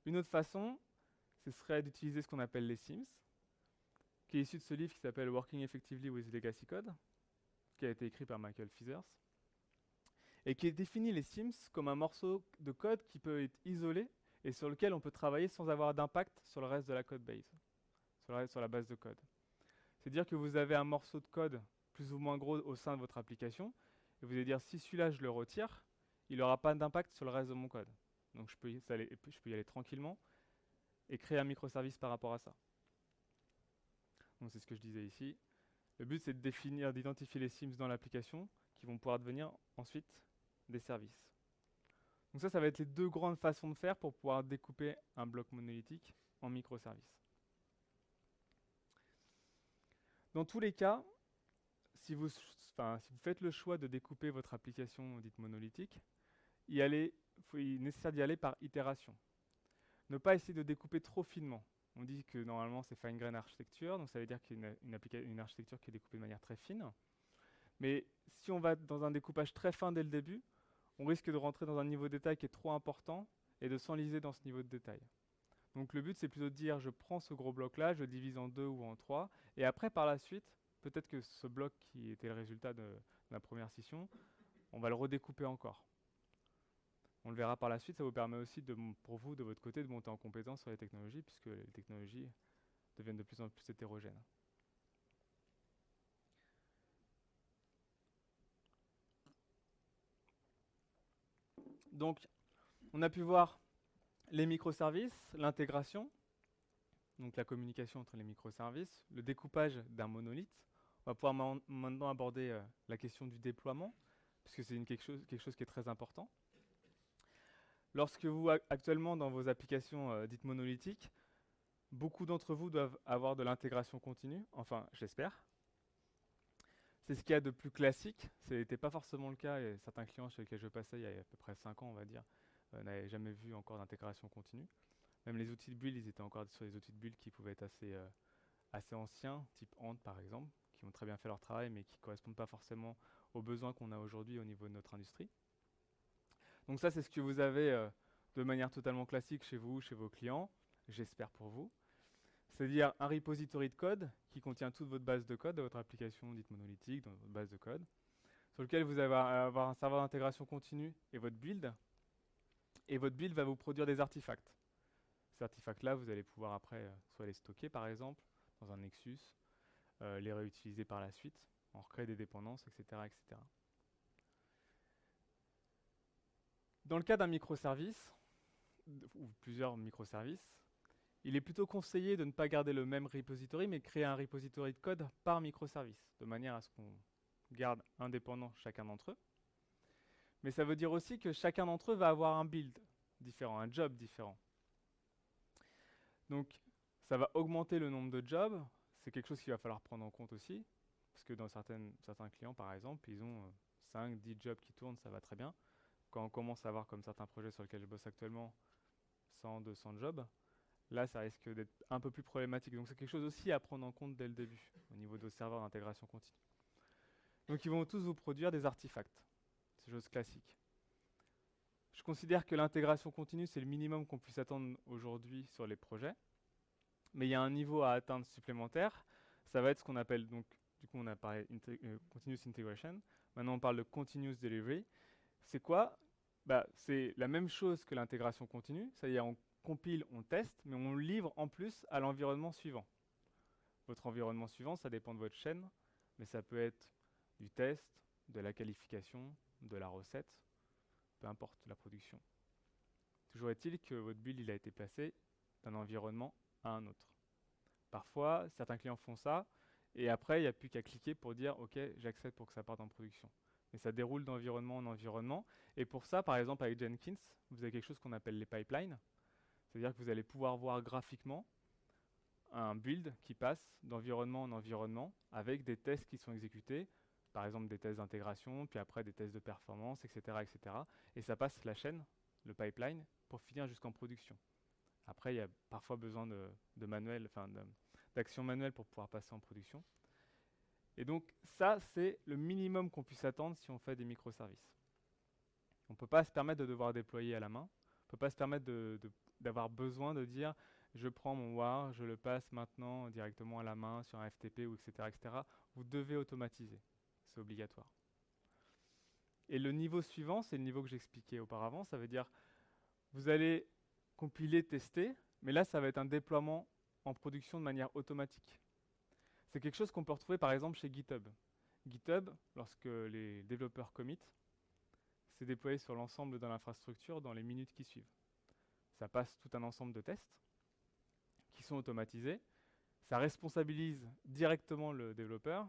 Une autre façon, ce serait d'utiliser ce qu'on appelle les SIMS, qui est issu de ce livre qui s'appelle Working Effectively with Legacy Code, qui a été écrit par Michael Feathers, et qui définit les SIMS comme un morceau de code qui peut être isolé et sur lequel on peut travailler sans avoir d'impact sur le reste de la code base, sur la base de code. C'est-à-dire que vous avez un morceau de code plus ou moins gros au sein de votre application, et vous allez dire si celui-là je le retire, il n'aura pas d'impact sur le reste de mon code. Donc je peux y aller tranquillement et créer un microservice par rapport à ça. Donc c'est ce que je disais ici. Le but c'est de définir, d'identifier les SIMS dans l'application qui vont pouvoir devenir ensuite des services. Donc ça va être les deux grandes façons de faire pour pouvoir découper un bloc monolithique en microservices. Dans tous les cas, si vous faites le choix de découper votre application dite monolithique, il est nécessaire d'y aller par itération. Ne pas essayer de découper trop finement. On dit que normalement c'est fine-grained architecture, donc ça veut dire qu'il y a une architecture qui est découpée de manière très fine. Mais si on va dans un découpage très fin dès le début, on risque de rentrer dans un niveau de détail qui est trop important et de s'enliser dans ce niveau de détail. Donc le but c'est plutôt de dire je prends ce gros bloc là, je le divise en 2 ou en 3, et après par la suite, peut-être que ce bloc qui était le résultat de la première scission, on va le redécouper encore. On le verra par la suite, ça vous permet aussi pour vous de votre côté de monter en compétence sur les technologies, puisque les technologies deviennent de plus en plus hétérogènes. Donc, on a pu voir les microservices, l'intégration, donc la communication entre les microservices, le découpage d'un monolithe. On va pouvoir maintenant aborder la question du déploiement, puisque c'est quelque chose qui est très important. Lorsque vous, actuellement, dans vos applications dites monolithiques, beaucoup d'entre vous doivent avoir de l'intégration continue, enfin, j'espère. C'est ce qu'il y a de plus classique. Ce n'était pas forcément le cas, et certains clients chez lesquels je passais il y a à peu près 5 ans, on va dire, n'avaient jamais vu encore d'intégration continue. Même les outils de build, ils étaient encore sur des outils de build qui pouvaient être assez anciens, type Ant par exemple, qui ont très bien fait leur travail, mais qui ne correspondent pas forcément aux besoins qu'on a aujourd'hui au niveau de notre industrie. Donc ça, c'est ce que vous avez de manière totalement classique chez vous, chez vos clients, j'espère pour vous. C'est-à-dire un repository de code qui contient toute votre base de code de votre application dite monolithique, dans votre base de code, sur lequel vous allez avoir un serveur d'intégration continue et votre build. Et votre build va vous produire des artefacts. Ces artefacts-là, vous allez pouvoir après soit les stocker par exemple dans un Nexus, les réutiliser par la suite, en recréer des dépendances, etc., etc. Dans le cas d'un microservice, ou plusieurs microservices, il est plutôt conseillé de ne pas garder le même repository, mais créer un repository de code par microservice, de manière à ce qu'on garde indépendant chacun d'entre eux. Mais ça veut dire aussi que chacun d'entre eux va avoir un build différent, un job différent. Donc, ça va augmenter le nombre de jobs. C'est quelque chose qu'il va falloir prendre en compte aussi, parce que dans certains clients, par exemple, ils ont 5, 10 jobs qui tournent, ça va très bien. Quand on commence à avoir, comme certains projets sur lesquels je bosse actuellement, 100, 200 jobs, là, ça risque d'être un peu plus problématique. Donc, c'est quelque chose aussi à prendre en compte dès le début, au niveau de vos serveurs d'intégration continue. Donc, ils vont tous vous produire des artefacts. C'est chose classique. Je considère que l'intégration continue, c'est le minimum qu'on puisse attendre aujourd'hui sur les projets. Mais il y a un niveau à atteindre supplémentaire. Ça va être ce qu'on appelle, donc, du coup, on a parlé continuous integration. Maintenant, on parle de continuous delivery. C'est quoi? C'est la même chose que l'intégration continue, c'est-à-dire on compile, on teste, mais on livre en plus à l'environnement suivant. Votre environnement suivant, ça dépend de votre chaîne, mais ça peut être du test, de la qualification, de la recette, peu importe la production. Toujours est-il que votre build il a été placé d'un environnement à un autre. Parfois, certains clients font ça, et après, il n'y a plus qu'à cliquer pour dire « Ok, j'accepte pour que ça parte en production ». Mais ça déroule d'environnement en environnement. Et pour ça, par exemple, avec Jenkins, vous avez quelque chose qu'on appelle les pipelines. C'est-à-dire que vous allez pouvoir voir graphiquement un build qui passe d'environnement en environnement avec des tests qui sont exécutés, par exemple des tests d'intégration, puis après des tests de performance, etc., etc. Et ça passe la chaîne, le pipeline, pour finir jusqu'en production. Après, il y a parfois besoin de manuel, d'action manuelle pour pouvoir passer en production. Et donc ça, c'est le minimum qu'on puisse attendre si on fait des microservices. On ne peut pas se permettre de devoir déployer à la main. On ne peut pas se permettre d'avoir besoin de dire je prends mon WAR, je le passe maintenant directement à la main sur un FTP, ou etc., etc. Vous devez automatiser. C'est obligatoire. Et le niveau suivant, c'est le niveau que j'expliquais auparavant. Ça veut dire vous allez compiler, tester, mais là, ça va être un déploiement en production de manière automatique. C'est quelque chose qu'on peut retrouver par exemple chez GitHub. GitHub, lorsque les développeurs commit, c'est déployé sur l'ensemble de l'infrastructure dans les minutes qui suivent. Ça passe tout un ensemble de tests qui sont automatisés. Ça responsabilise directement le développeur.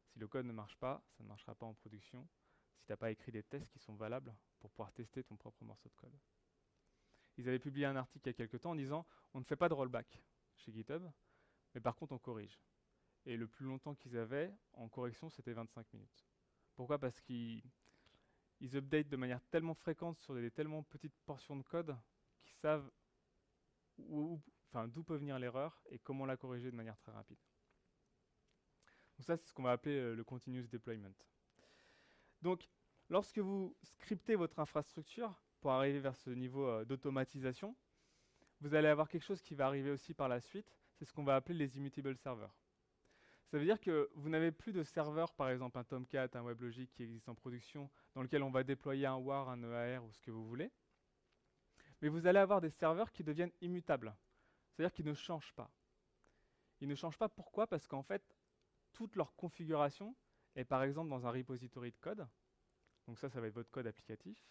Si le code ne marche pas, ça ne marchera pas en production. Si tu n'as pas écrit des tests qui sont valables pour pouvoir tester ton propre morceau de code. Ils avaient publié un article il y a quelques temps en disant on ne fait pas de rollback chez GitHub, mais par contre on corrige. Et le plus longtemps qu'ils avaient en correction, c'était 25 minutes. Pourquoi? Parce qu'ils updatent de manière tellement fréquente sur des tellement petites portions de code qu'ils savent d'où peut venir l'erreur et comment la corriger de manière très rapide. Donc ça, c'est ce qu'on va appeler le continuous deployment. Donc, lorsque vous scriptez votre infrastructure pour arriver vers ce niveau d'automatisation, vous allez avoir quelque chose qui va arriver aussi par la suite, c'est ce qu'on va appeler les immutable servers. Ça veut dire que vous n'avez plus de serveur, par exemple un Tomcat, un WebLogic qui existe en production, dans lequel on va déployer un WAR, un EAR ou ce que vous voulez, mais vous allez avoir des serveurs qui deviennent immutables, c'est-à-dire qu'ils ne changent pas. Ils ne changent pas pourquoi? Parce qu'en fait, toute leur configuration est par exemple dans un repository de code, donc ça va être votre code applicatif,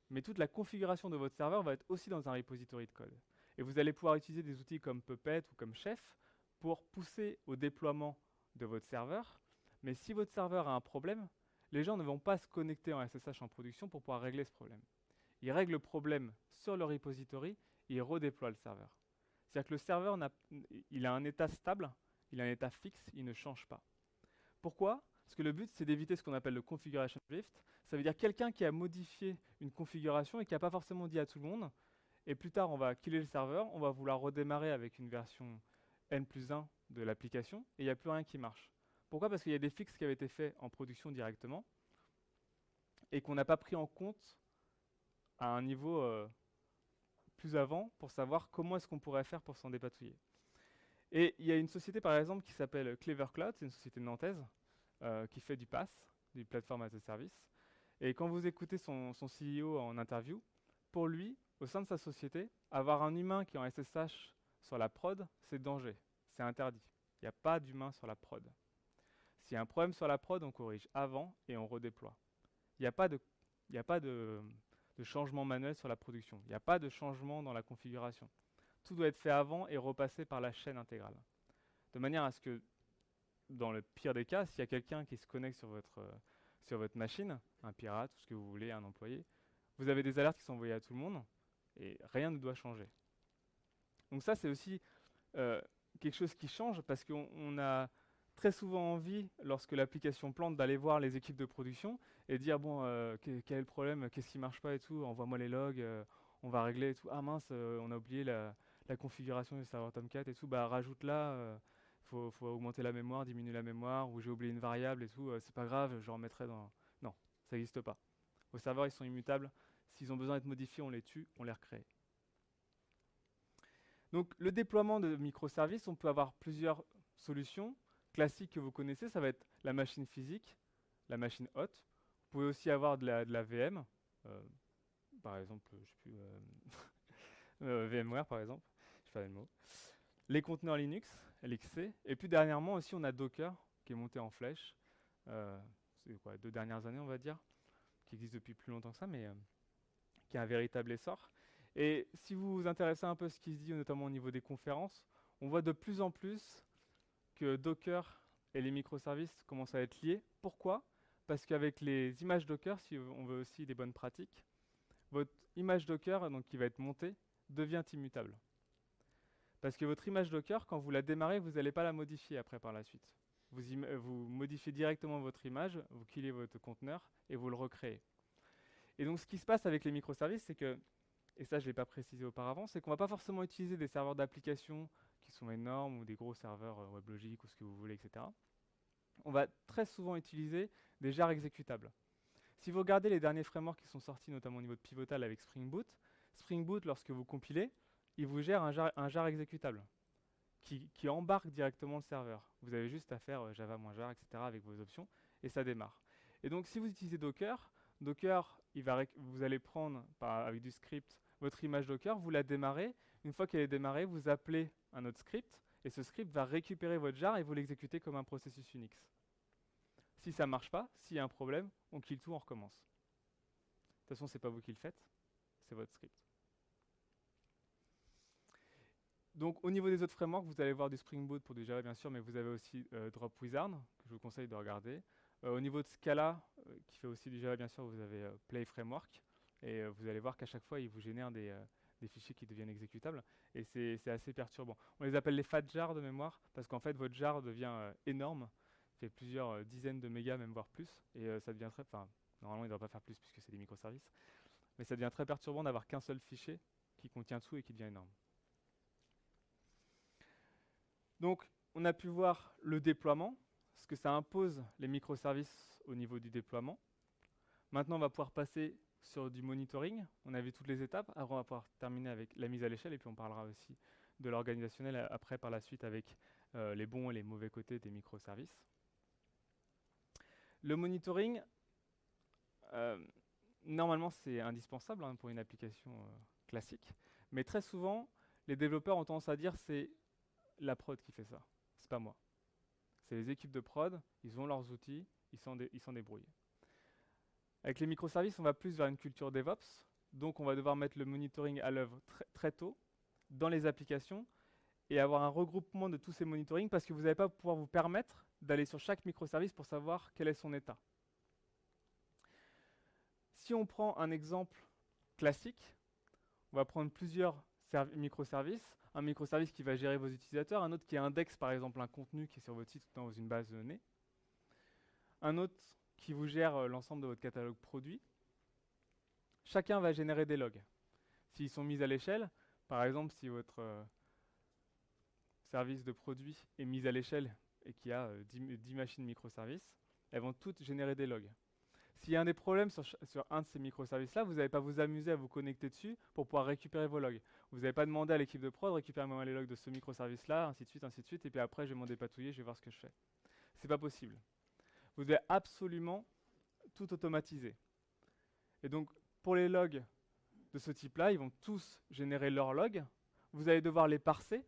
mais toute la configuration de votre serveur va être aussi dans un repository de code. Et vous allez pouvoir utiliser des outils comme Puppet ou comme Chef pour pousser au déploiement de votre serveur, mais si votre serveur a un problème, les gens ne vont pas se connecter en SSH en production pour pouvoir régler ce problème. Ils règlent le problème sur le repository et ils redéploient le serveur. C'est-à-dire que le serveur il a un état stable, il a un état fixe, il ne change pas. Pourquoi? Parce que le but, c'est d'éviter ce qu'on appelle le configuration drift. Ça veut dire quelqu'un qui a modifié une configuration et qui n'a pas forcément dit à tout le monde, et plus tard, on va killer le serveur, on va vouloir redémarrer avec une version N+1 de l'application, et il n'y a plus rien qui marche. Pourquoi? Parce qu'il y a des fixes qui avaient été faits en production directement, et qu'on n'a pas pris en compte à un niveau plus avant pour savoir comment est-ce qu'on pourrait faire pour s'en dépatouiller. Et il y a une société par exemple qui s'appelle Clever Cloud, c'est une société nantaise qui fait du PaaS, du Platform as a Service. Et quand vous écoutez son CEO en interview, pour lui, au sein de sa société, avoir un humain qui est en SSH sur la prod, c'est danger, c'est interdit. Il n'y a pas d'humain sur la prod. S'il y a un problème sur la prod, on corrige avant et on redéploie. Il n'y a pas de changement manuel sur la production. Il n'y a pas de changement dans la configuration. Tout doit être fait avant et repassé par la chaîne intégrale. De manière à ce que, dans le pire des cas, s'il y a quelqu'un qui se connecte sur votre machine, un pirate ou ce que vous voulez, un employé, vous avez des alertes qui sont envoyées à tout le monde et rien ne doit changer. Donc ça, c'est aussi quelque chose qui change parce qu'on a très souvent envie, lorsque l'application plante, d'aller voir les équipes de production et dire bon, quel est le problème, qu'est-ce qui marche pas et tout, envoie-moi les logs, on va régler et tout. Ah mince, on a oublié la configuration du serveur Tomcat et tout, bah rajoute-la, faut augmenter la mémoire, diminuer la mémoire, ou j'ai oublié une variable et tout, c'est pas grave, je remettrai dans... Non, ça n'existe pas. Vos serveurs, ils sont immutables. S'ils ont besoin d'être modifiés, on les tue, on les recrée. Donc le déploiement de microservices, on peut avoir plusieurs solutions classiques que vous connaissez, ça va être la machine physique, la machine hôte. Vous pouvez aussi avoir de la VM. par exemple, je sais plus, VMware par exemple, je fais le mot, les conteneurs Linux, LXC, et puis dernièrement aussi on a Docker qui est monté en flèche, c'est quoi, 2 dernières années on va dire, qui existe depuis plus longtemps que ça, mais qui a un véritable essor. Et si vous vous intéressez un peu à ce qui se dit, notamment au niveau des conférences, on voit de plus en plus que Docker et les microservices commencent à être liés. Pourquoi? Parce qu'avec les images Docker, si on veut aussi des bonnes pratiques, votre image Docker, donc qui va être montée, devient immutable. Parce que votre image Docker, quand vous la démarrez, vous n'allez pas la modifier après par la suite. Vous modifiez directement votre image, vous killez votre conteneur et vous le recréez. Et donc ce qui se passe avec les microservices, c'est que, et ça je ne l'ai pas précisé auparavant, c'est qu'on ne va pas forcément utiliser des serveurs d'application qui sont énormes ou des gros serveurs WebLogic ou ce que vous voulez, etc. On va très souvent utiliser des jars exécutables. Si vous regardez les derniers frameworks qui sont sortis, notamment au niveau de Pivotal avec Spring Boot, lorsque vous compilez, il vous gère un jar exécutable qui embarque directement le serveur. Vous avez juste à faire java-jar, etc. avec vos options, et ça démarre. Et donc si vous utilisez Docker, vous allez prendre, avec du script, votre image Docker, vous la démarrez. Une fois qu'elle est démarrée, vous appelez un autre script, et ce script va récupérer votre jar et vous l'exécuter comme un processus Unix. Si ça ne marche pas, s'il y a un problème, on kill tout, on recommence. De toute façon, ce n'est pas vous qui le faites, c'est votre script. Donc au niveau des autres frameworks, vous allez voir du Spring Boot pour du Java bien sûr, mais vous avez aussi Drop Wizard, que je vous conseille de regarder. Au niveau de Scala, qui fait aussi du Java bien sûr, vous avez Play Framework, et vous allez voir qu'à chaque fois, il vous génère des fichiers qui deviennent exécutables, et c'est assez perturbant. On les appelle les fat jars de mémoire, parce qu'en fait, votre jar devient énorme, fait plusieurs dizaines de mégas, même voire plus, et ça devient très... Enfin, normalement, il ne doit pas faire plus, puisque c'est des microservices, mais ça devient très perturbant d'avoir qu'un seul fichier qui contient tout et qui devient énorme. Donc, on a pu voir le déploiement, ce que ça impose les microservices au niveau du déploiement. Maintenant, on va pouvoir passer sur du monitoring. On a vu toutes les étapes. Avant, on va pouvoir terminer avec la mise à l'échelle, et puis on parlera aussi de l'organisationnel après, par la suite, avec les bons et les mauvais côtés des microservices. Le monitoring, normalement, c'est indispensable pour une application classique, mais très souvent, les développeurs ont tendance à dire c'est la prod qui fait ça, c'est pas moi. C'est les équipes de prod, ils ont leurs outils, ils s'en débrouillent. Avec les microservices, on va plus vers une culture DevOps, donc on va devoir mettre le monitoring à l'œuvre très tôt dans les applications et avoir un regroupement de tous ces monitorings parce que vous n'allez pas pouvoir vous permettre d'aller sur chaque microservice pour savoir quel est son état. Si on prend un exemple classique, on va prendre plusieurs microservices, un microservice qui va gérer vos utilisateurs, un autre qui indexe par exemple un contenu qui est sur votre site dans une base de données, un autre qui vous gère l'ensemble de votre catalogue produit. Chacun va générer des logs. S'ils sont mis à l'échelle, par exemple si votre service de produit est mis à l'échelle et qu'il y a 10 machines microservices, elles vont toutes générer des logs. S'il y a un des problèmes sur un de ces microservices-là, vous n'allez pas vous amuser à vous connecter dessus pour pouvoir récupérer vos logs. Vous n'allez pas demander à l'équipe de prod, récupérez-moi les logs de ce microservice-là, ainsi de suite, et puis après, je vais m'en dépatouiller, je vais voir ce que je fais. C'est pas possible. Vous devez absolument tout automatiser. Et donc, pour les logs de ce type-là, ils vont tous générer leurs logs. Vous allez devoir les parser,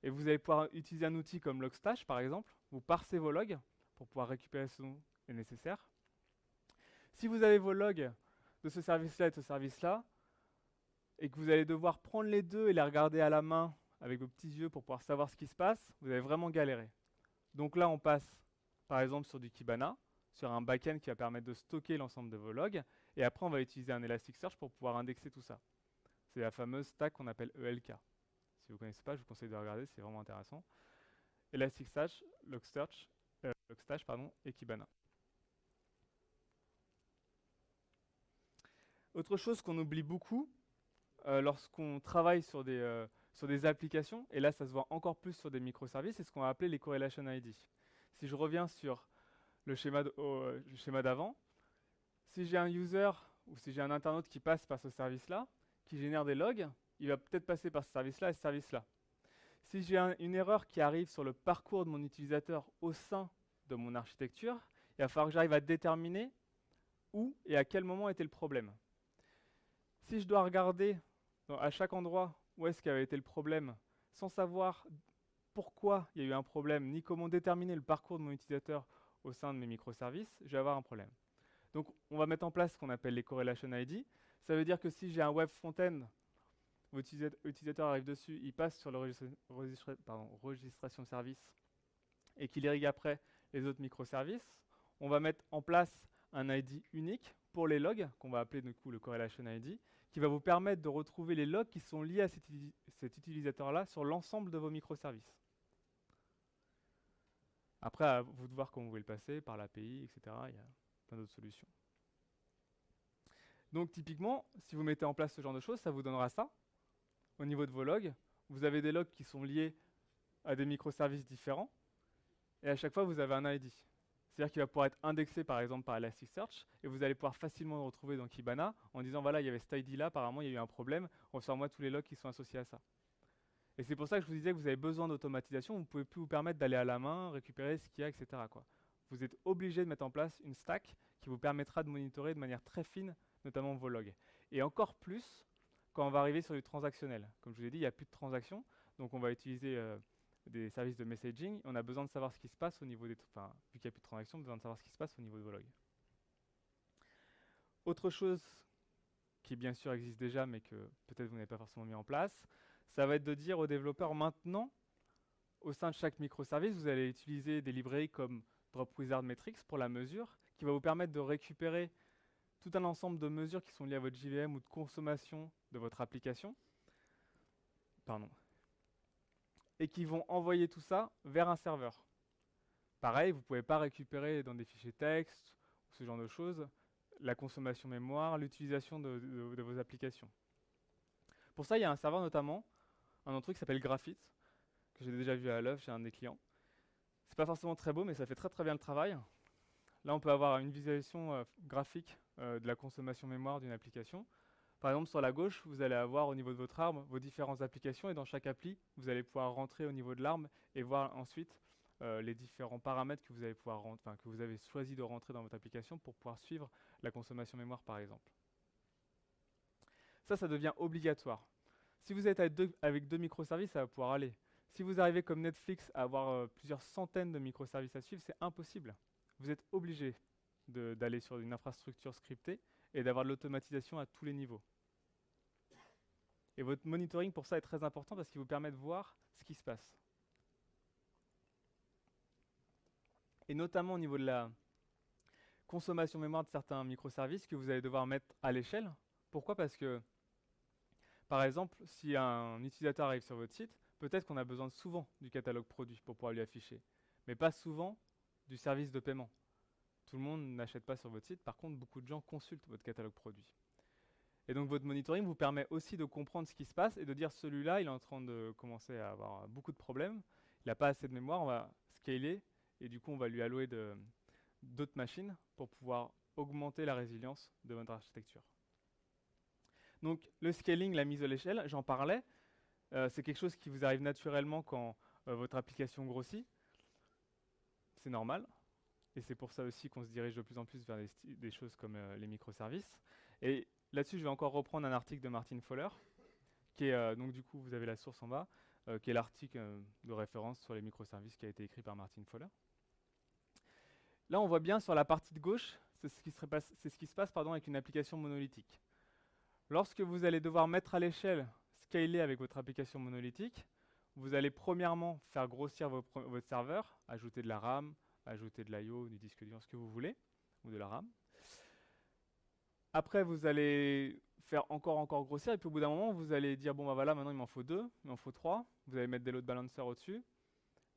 et vous allez pouvoir utiliser un outil comme Logstash, par exemple. Vous parsez vos logs pour pouvoir récupérer ce dont est nécessaire. Si vous avez vos logs de ce service-là et de ce service-là, et que vous allez devoir prendre les deux et les regarder à la main avec vos petits yeux pour pouvoir savoir ce qui se passe, vous allez vraiment galérer. Donc là, on passe par exemple sur du Kibana, sur un backend qui va permettre de stocker l'ensemble de vos logs, et après on va utiliser un Elasticsearch pour pouvoir indexer tout ça. C'est la fameuse stack qu'on appelle ELK. Si vous ne connaissez pas, je vous conseille de regarder, c'est vraiment intéressant. Elasticsearch, Logstash et Kibana. Autre chose qu'on oublie beaucoup lorsqu'on travaille sur des applications, et là ça se voit encore plus sur des microservices, c'est ce qu'on va appeler les correlation ID. Si je reviens sur le schéma d'avant, si j'ai un user ou si j'ai un internaute qui passe par ce service-là, qui génère des logs, il va peut-être passer par ce service-là et ce service-là. Si j'ai une erreur qui arrive sur le parcours de mon utilisateur au sein de mon architecture, il va falloir que j'arrive à déterminer où et à quel moment était le problème. Si je dois regarder à chaque endroit où est-ce qu'avait été le problème, sans savoir pourquoi il y a eu un problème, ni comment déterminer le parcours de mon utilisateur au sein de mes microservices, je vais avoir un problème. Donc on va mettre en place ce qu'on appelle les correlation ID. Ça veut dire que si j'ai un web front-end, votre utilisateur arrive dessus, il passe sur le registration service et qu'il irrigue après les autres microservices, on va mettre en place un ID unique pour les logs, qu'on va appeler du coup le correlation ID, qui va vous permettre de retrouver les logs qui sont liés à cet utilisateur-là sur l'ensemble de vos microservices. Après, à vous de voir comment vous pouvez le passer, par l'API, etc. Il y a plein d'autres solutions. Donc typiquement, si vous mettez en place ce genre de choses, ça vous donnera ça. Au niveau de vos logs, vous avez des logs qui sont liés à des microservices différents, et à chaque fois, vous avez un ID. C'est-à-dire qu'il va pouvoir être indexé par exemple par Elasticsearch, et vous allez pouvoir facilement le retrouver dans Kibana en disant voilà, il y avait cet ID là, apparemment il y a eu un problème, ressors-moi tous les logs qui sont associés à ça. Et c'est pour ça que je vous disais que vous avez besoin d'automatisation, vous ne pouvez plus vous permettre d'aller à la main, récupérer ce qu'il y a, etc., quoi. Vous êtes obligé de mettre en place une stack qui vous permettra de monitorer de manière très fine, notamment vos logs. Et encore plus quand on va arriver sur du transactionnel. Comme je vous l'ai dit, il n'y a plus de transactions, donc on va utiliser des services de messaging. On a besoin de savoir ce qui se passe au niveau des... Enfin, vu qu'il n'y a plus de transactions, on a besoin de savoir ce qui se passe au niveau de vos logs. Autre chose qui bien sûr existe déjà, mais que peut-être vous n'avez pas forcément mis en place, ça va être de dire aux développeurs maintenant, au sein de chaque microservice, vous allez utiliser des librairies comme Dropwizard Metrics pour la mesure, qui va vous permettre de récupérer tout un ensemble de mesures qui sont liées à votre JVM ou de consommation de votre application. Pardon. Et qui vont envoyer tout ça vers un serveur. Pareil, vous ne pouvez pas récupérer dans des fichiers texte ou ce genre de choses la consommation mémoire, l'utilisation de vos applications. Pour ça, il y a un serveur notamment, un truc qui s'appelle Graphite, que j'ai déjà vu à l'œuvre chez un des clients. C'est pas forcément très beau, mais ça fait très très bien le travail. Là, on peut avoir une visualisation graphique de la consommation mémoire d'une application. Par exemple, sur la gauche, vous allez avoir au niveau de votre arbre vos différentes applications, et dans chaque appli, vous allez pouvoir rentrer au niveau de l'arbre et voir ensuite les différents paramètres que vous allez pouvoir que vous avez choisi de rentrer dans votre application pour pouvoir suivre la consommation mémoire, par exemple. Ça devient obligatoire. Si vous êtes avec deux microservices, ça va pouvoir aller. Si vous arrivez comme Netflix à avoir plusieurs centaines de microservices à suivre, c'est impossible. Vous êtes obligé d'aller sur une infrastructure scriptée et d'avoir de l'automatisation à tous les niveaux. Et votre monitoring pour ça est très important parce qu'il vous permet de voir ce qui se passe. Et notamment au niveau de la consommation mémoire de certains microservices que vous allez devoir mettre à l'échelle. Pourquoi? Parce que, par exemple, si un utilisateur arrive sur votre site, peut-être qu'on a besoin souvent du catalogue produit pour pouvoir lui afficher, mais pas souvent du service de paiement. Tout le monde n'achète pas sur votre site, par contre, beaucoup de gens consultent votre catalogue produit. Et donc votre monitoring vous permet aussi de comprendre ce qui se passe et de dire celui-là, il est en train de commencer à avoir beaucoup de problèmes, il n'a pas assez de mémoire, on va scaler et du coup on va lui allouer d'autres machines pour pouvoir augmenter la résilience de votre architecture. Donc le scaling, la mise à l'échelle, j'en parlais, c'est quelque chose qui vous arrive naturellement quand votre application grossit. C'est normal. Et c'est pour ça aussi qu'on se dirige de plus en plus vers des choses comme les microservices. Et là-dessus, je vais encore reprendre un article de Martin Fowler, qui est, donc du coup, vous avez la source en bas, qui est l'article de référence sur les microservices qui a été écrit par Martin Fowler. Là, on voit bien sur la partie de gauche, c'est ce qui se passe avec une application monolithique. Lorsque vous allez devoir mettre à l'échelle, scaler avec votre application monolithique, vous allez premièrement faire grossir votre serveur, ajouter de la RAM, ajouter de l'IO, du disque dur, ce que vous voulez, ou de la RAM. Après, vous allez faire encore grossir, et puis au bout d'un moment, vous allez dire, bon bah voilà, maintenant il m'en faut 2, il m'en faut 3, vous allez mettre des load balancers au-dessus.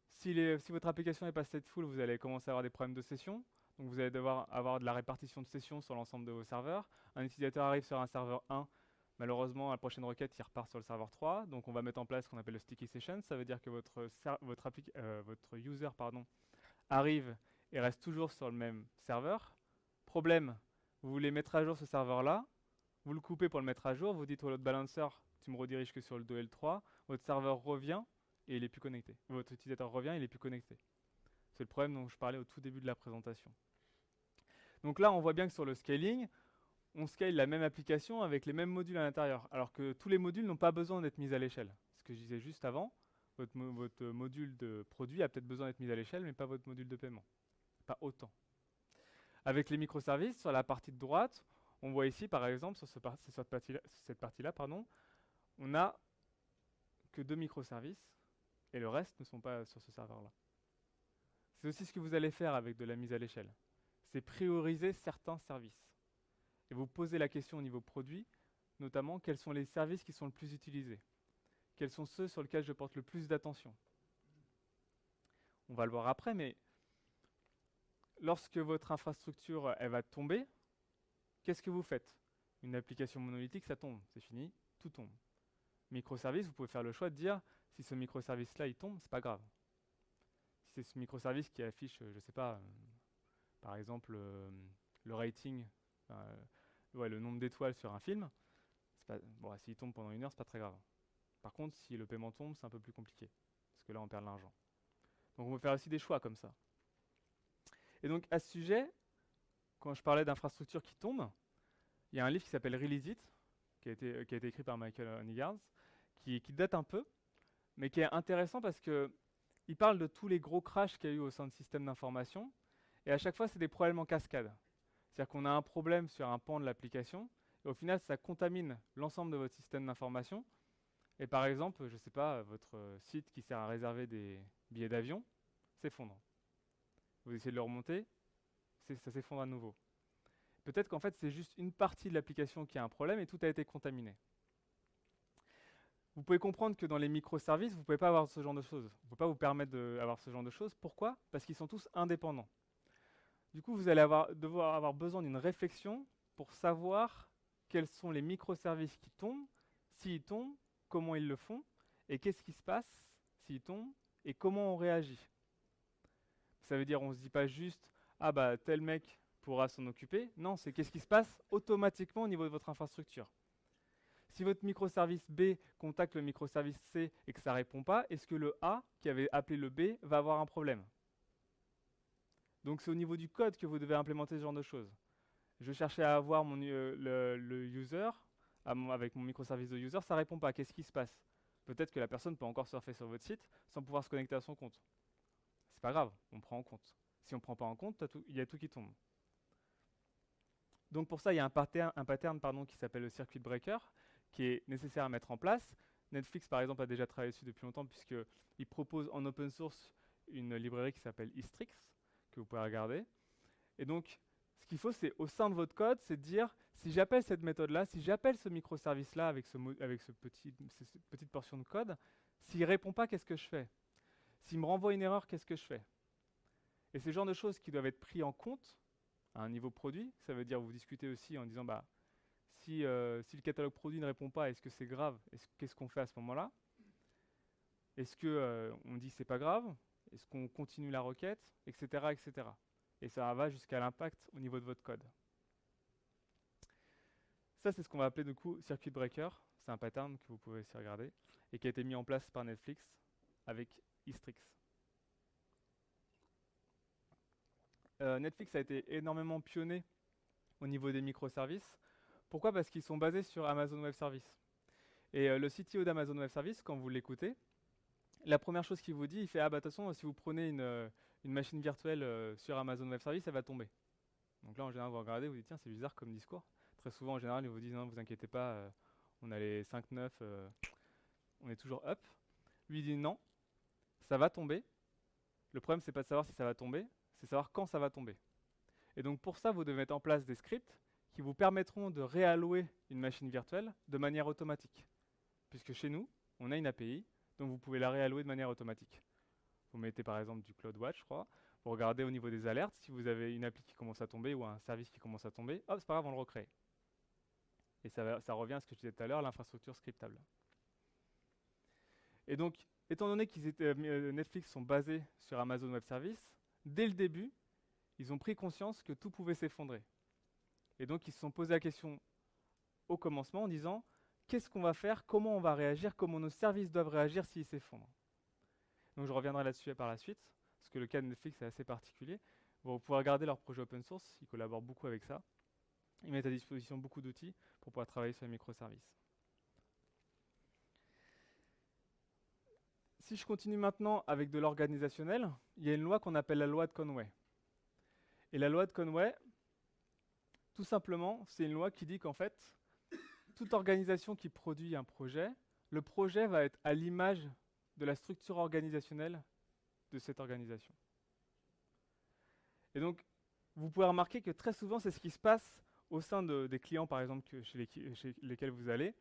Si votre application n'est pas stateful, vous allez commencer à avoir des problèmes de session, donc vous allez devoir avoir de la répartition de sessions sur l'ensemble de vos serveurs. Un utilisateur arrive sur un serveur 1, malheureusement, à la prochaine requête, il repart sur le serveur 3, donc on va mettre en place ce qu'on appelle le sticky session, ça veut dire que votre user arrive et reste toujours sur le même serveur. Problème, vous voulez mettre à jour ce serveur-là, vous le coupez pour le mettre à jour, vous dites au load balancer, tu me rediriges que sur le 2 et le 3, votre serveur revient et il n'est plus connecté. Votre utilisateur revient et il n'est plus connecté. C'est le problème dont je parlais au tout début de la présentation. Donc là, on voit bien que sur le scaling, on scale la même application avec les mêmes modules à l'intérieur, alors que tous les modules n'ont pas besoin d'être mis à l'échelle. Ce que je disais juste avant, votre module de produit a peut-être besoin d'être mis à l'échelle, mais pas votre module de paiement. Pas autant. Avec les microservices, sur la partie de droite, on voit ici, par exemple, sur cette partie-là, on n'a que 2 microservices, et le reste ne sont pas sur ce serveur-là. C'est aussi ce que vous allez faire avec de la mise à l'échelle. C'est prioriser certains services. Et vous posez la question au niveau produit, notamment quels sont les services qui sont le plus utilisés. Quels sont ceux sur lesquels je porte le plus d'attention. On va le voir après, mais lorsque votre infrastructure elle va tomber, qu'est-ce que vous faites? Une application monolithique, ça tombe, c'est fini, tout tombe. Microservice, vous pouvez faire le choix de dire, si ce microservice-là il tombe, c'est pas grave. Si c'est ce microservice qui affiche, je sais pas, par exemple, le rating, le nombre d'étoiles sur un film, bon, s'il tombe pendant 1 heure, c'est pas très grave. Par contre, si le paiement tombe, c'est un peu plus compliqué, parce que là, on perd de l'argent. Donc, on peut faire aussi des choix comme ça. Et donc, à ce sujet, quand je parlais d'infrastructures qui tombent, il y a un livre qui s'appelle Release It, qui a été écrit par Michael Nygaard, qui date un peu, mais qui est intéressant parce qu'il parle de tous les gros crashs qu'il y a eu au sein de systèmes d'information, et à chaque fois, c'est des problèmes en cascade. C'est-à-dire qu'on a un problème sur un pan de l'application, et au final, ça contamine l'ensemble de votre système d'information. Et par exemple, je ne sais pas, votre site qui sert à réserver des billets d'avion s'effondre. Vous essayez de le remonter, ça s'effondre à nouveau. Peut-être qu'en fait, c'est juste une partie de l'application qui a un problème et tout a été contaminé. Vous pouvez comprendre que dans les microservices, vous ne pouvez pas avoir ce genre de choses. Vous ne pouvez pas vous permettre d'avoir ce genre de choses. Pourquoi? Parce qu'ils sont tous indépendants. Du coup, vous allez devoir avoir besoin d'une réflexion pour savoir quels sont les microservices qui tombent, s'ils tombent, comment ils le font, et qu'est-ce qui se passe s'ils tombent, et comment on réagit. Ça veut dire, on ne se dit pas juste « Ah bah, tel mec pourra s'en occuper ». Non, c'est qu'est-ce qui se passe automatiquement au niveau de votre infrastructure. Si votre microservice B contacte le microservice C et que ça ne répond pas, est-ce que le A, qui avait appelé le B, va avoir un problème? Donc c'est au niveau du code que vous devez implémenter ce genre de choses. Je cherchais à avoir le user, avec mon microservice de user, ça ne répond pas. Qu'est-ce qui se passe? Peut-être que la personne peut encore surfer sur votre site sans pouvoir se connecter à son compte. C'est pas grave, on prend en compte. Si on ne prend pas en compte, il y a tout qui tombe. Donc pour ça, il y a un pattern qui s'appelle le circuit breaker, qui est nécessaire à mettre en place. Netflix, par exemple, a déjà travaillé dessus depuis longtemps, puisqu'il propose en open source une librairie qui s'appelle Istrix, que vous pouvez regarder. Et donc, ce qu'il faut, c'est au sein de votre code, c'est de dire, si j'appelle cette méthode-là, si j'appelle ce microservice-là avec cette petite portion de code, s'il ne répond pas, qu'est-ce que je fais? S'il me renvoie une erreur, qu'est-ce que je fais? Et c'est le genre de choses qui doivent être pris en compte à un niveau produit. Ça veut dire vous discutez aussi en disant, si le catalogue produit ne répond pas, est-ce que c'est grave? Qu'est-ce qu'on fait à ce moment-là? Est-ce qu'on dit c'est pas grave? Est-ce qu'on continue la requête? Etc. etc. Et ça va jusqu'à l'impact au niveau de votre code. Ça, c'est ce qu'on va appeler du coup circuit breaker. C'est un pattern que vous pouvez aussi regarder et qui a été mis en place par Netflix avec Istrix. Netflix a été énormément pionnier au niveau des microservices. Pourquoi? Parce qu'ils sont basés sur Amazon Web Services. Et le CTO d'Amazon Web Services, quand vous l'écoutez, la première chose qu'il vous dit, il fait « Ah bah de toute façon, si vous prenez une machine virtuelle sur Amazon Web Services, elle va tomber. » Donc là, en général, vous regardez, vous dites « Tiens, c'est bizarre comme discours. » Très souvent, en général, ils vous disent « Non, vous inquiétez pas, on a les 5.9, on est toujours up. » Lui, il dit « Non, ça va tomber. Le problème, c'est pas de savoir si ça va tomber, c'est savoir quand ça va tomber. » Et donc pour ça, vous devez mettre en place des scripts qui vous permettront de réallouer une machine virtuelle de manière automatique. Puisque chez nous, on a une API, donc vous pouvez la réallouer de manière automatique. Vous mettez par exemple du CloudWatch, je crois, vous regardez au niveau des alertes, si vous avez une appli qui commence à tomber ou un service qui commence à tomber, hop, c'est pas grave, on le recrée. Et ça revient à ce que je disais tout à l'heure, l'infrastructure scriptable. Et donc, étant donné que Netflix sont basés sur Amazon Web Services, dès le début, ils ont pris conscience que tout pouvait s'effondrer. Et donc, ils se sont posé la question au commencement en disant qu'est-ce qu'on va faire, comment on va réagir, comment nos services doivent réagir s'ils s'effondrent. Donc, je reviendrai là-dessus par la suite, parce que le cas de Netflix est assez particulier. Vous pouvez regarder leur projet open source, ils collaborent beaucoup avec ça. Ils mettent à disposition beaucoup d'outils pour pouvoir travailler sur les microservices. Si je continue maintenant avec de l'organisationnel, il y a une loi qu'on appelle la loi de Conway. Et la loi de Conway, tout simplement, c'est une loi qui dit qu'en fait, toute organisation qui produit un projet, le projet va être à l'image de la structure organisationnelle de cette organisation. Et donc, vous pouvez remarquer que très souvent, c'est ce qui se passe au sein des clients, par exemple, chez lesquels vous allez.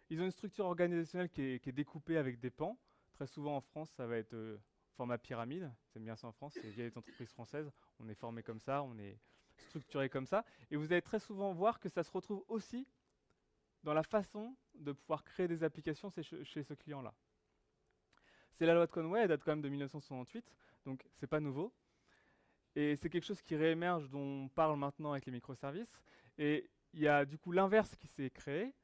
Ils ont une structure organisationnelle qui est découpée avec des pans. Très souvent en France, ça va être format pyramide. C'est bien ça en France, c'est vieilles entreprises françaises. On est formé comme ça, on est structuré comme ça. Et vous allez très souvent voir que ça se retrouve aussi dans la façon de pouvoir créer des applications chez ce client-là. C'est la loi de Conway, elle date quand même de 1968, donc c'est pas nouveau. Et c'est quelque chose qui réémerge, dont on parle maintenant avec les microservices. Et il y a du coup l'inverse qui s'est créé,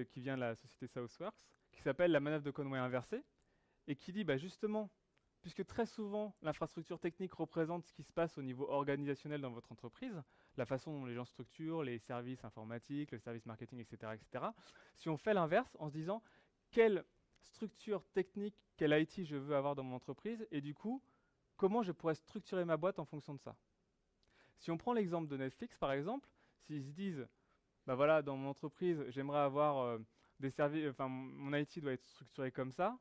qui vient de la société Southworks, qui s'appelle la manœuvre de Conway inversée, et qui dit justement, puisque très souvent l'infrastructure technique représente ce qui se passe au niveau organisationnel dans votre entreprise, la façon dont les gens structurent, les services informatiques, le service marketing, etc., etc. Si on fait l'inverse en se disant quelle structure technique, quelle IT je veux avoir dans mon entreprise, et du coup, comment je pourrais structurer ma boîte en fonction de ça. Si on prend l'exemple de Netflix, par exemple, s'ils se disent, voilà, dans mon entreprise, j'aimerais avoir des services, mon IT doit être structuré comme ça,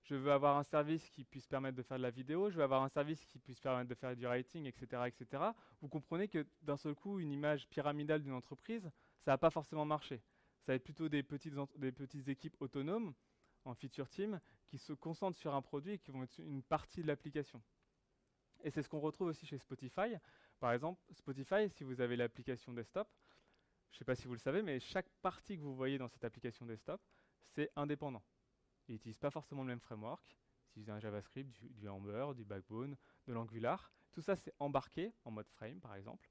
je veux avoir un service qui puisse permettre de faire de la vidéo, je veux avoir un service qui puisse permettre de faire du writing, etc., etc. Vous comprenez que d'un seul coup, une image pyramidale d'une entreprise, ça va pas forcément marcher. Ça va être plutôt des petites équipes autonomes, en feature team, qui se concentrent sur un produit et qui vont être une partie de l'application. Et c'est ce qu'on retrouve aussi chez Spotify. Par exemple, Spotify, si vous avez l'application desktop, je ne sais pas si vous le savez, mais chaque partie que vous voyez dans cette application desktop, c'est indépendant. Ils n'utilisent pas forcément le même framework. Ils utilisent un JavaScript, du Ember, du Backbone, de l'Angular. Tout ça, c'est embarqué en mode frame, par exemple.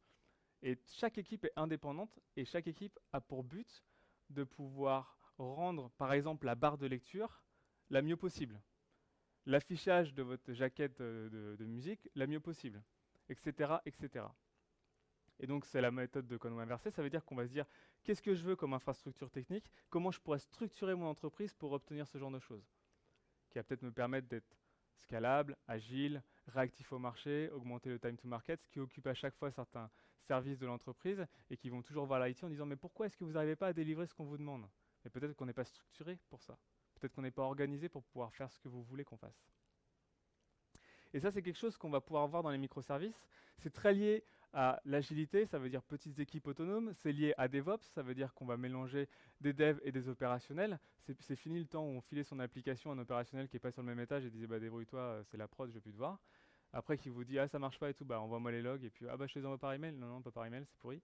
Et chaque équipe est indépendante et chaque équipe a pour but de pouvoir rendre, par exemple, la barre de lecture la mieux possible. L'affichage de votre jaquette de musique la mieux possible, etc., etc. Et donc, c'est la méthode de Conway inversé. Ça veut dire qu'on va se dire, qu'est-ce que je veux comme infrastructure technique? Comment je pourrais structurer mon entreprise pour obtenir ce genre de choses? Qui va peut-être me permettre d'être scalable, agile, réactif au marché, augmenter le time to market, ce qui occupe à chaque fois certains services de l'entreprise et qui vont toujours voir l'IT en disant, mais pourquoi est-ce que vous n'arrivez pas à délivrer ce qu'on vous demande? Mais peut-être qu'on n'est pas structuré pour ça. Peut-être qu'on n'est pas organisé pour pouvoir faire ce que vous voulez qu'on fasse. Et ça, c'est quelque chose qu'on va pouvoir voir dans les microservices. C'est très lié à l'agilité, ça veut dire petites équipes autonomes. C'est lié à DevOps, ça veut dire qu'on va mélanger des devs et des opérationnels. C'est fini le temps où on filait son application à un opérationnel qui n'est pas sur le même étage et disait débrouille-toi, c'est la prod, je ne vais plus te voir. Après, qui vous dit ça marche pas et tout, envoie-moi les logs et puis je te les envoie par email. Non, pas par email, c'est pourri.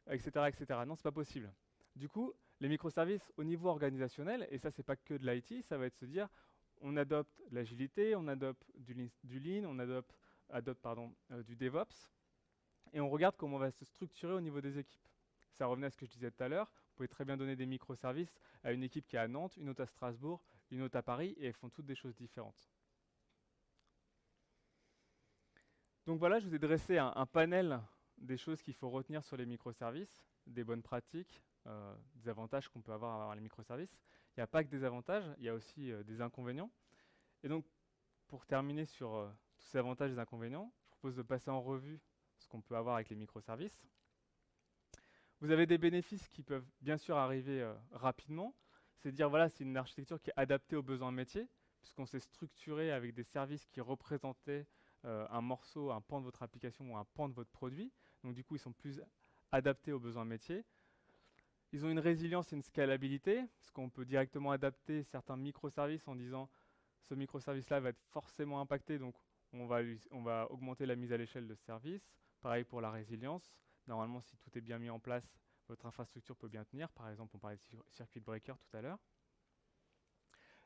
Etc., etc. Non, c'est pas possible. Du coup, les microservices au niveau organisationnel, et ça, c'est pas que de l'IT, ça va être se dire on adopte l'agilité, on adopte du lean, on adopte du DevOps, et on regarde comment on va se structurer au niveau des équipes. Ça revenait à ce que je disais tout à l'heure, vous pouvez très bien donner des microservices à une équipe qui est à Nantes, une autre à Strasbourg, une autre à Paris, et elles font toutes des choses différentes. Donc voilà, je vous ai dressé un panel des choses qu'il faut retenir sur les microservices, des bonnes pratiques, des avantages qu'on peut avoir à avoir les microservices. Il n'y a pas que des avantages, il y a aussi des inconvénients. Et donc, pour terminer sur tous ces avantages et des inconvénients, je propose de passer en revue ce qu'on peut avoir avec les microservices. Vous avez des bénéfices qui peuvent bien sûr arriver rapidement. C'est de dire, voilà, c'est une architecture qui est adaptée aux besoins métiers, puisqu'on s'est structuré avec des services qui représentaient un morceau, un pan de votre application ou un pan de votre produit. Donc du coup, ils sont plus adaptés aux besoins métiers. Ils ont une résilience et une scalabilité, parce qu'on peut directement adapter certains microservices en disant ce microservice-là va être forcément impacté, donc on va augmenter la mise à l'échelle de ce service. Pareil pour la résilience. Normalement, si tout est bien mis en place, votre infrastructure peut bien tenir. Par exemple, on parlait de circuit breaker tout à l'heure.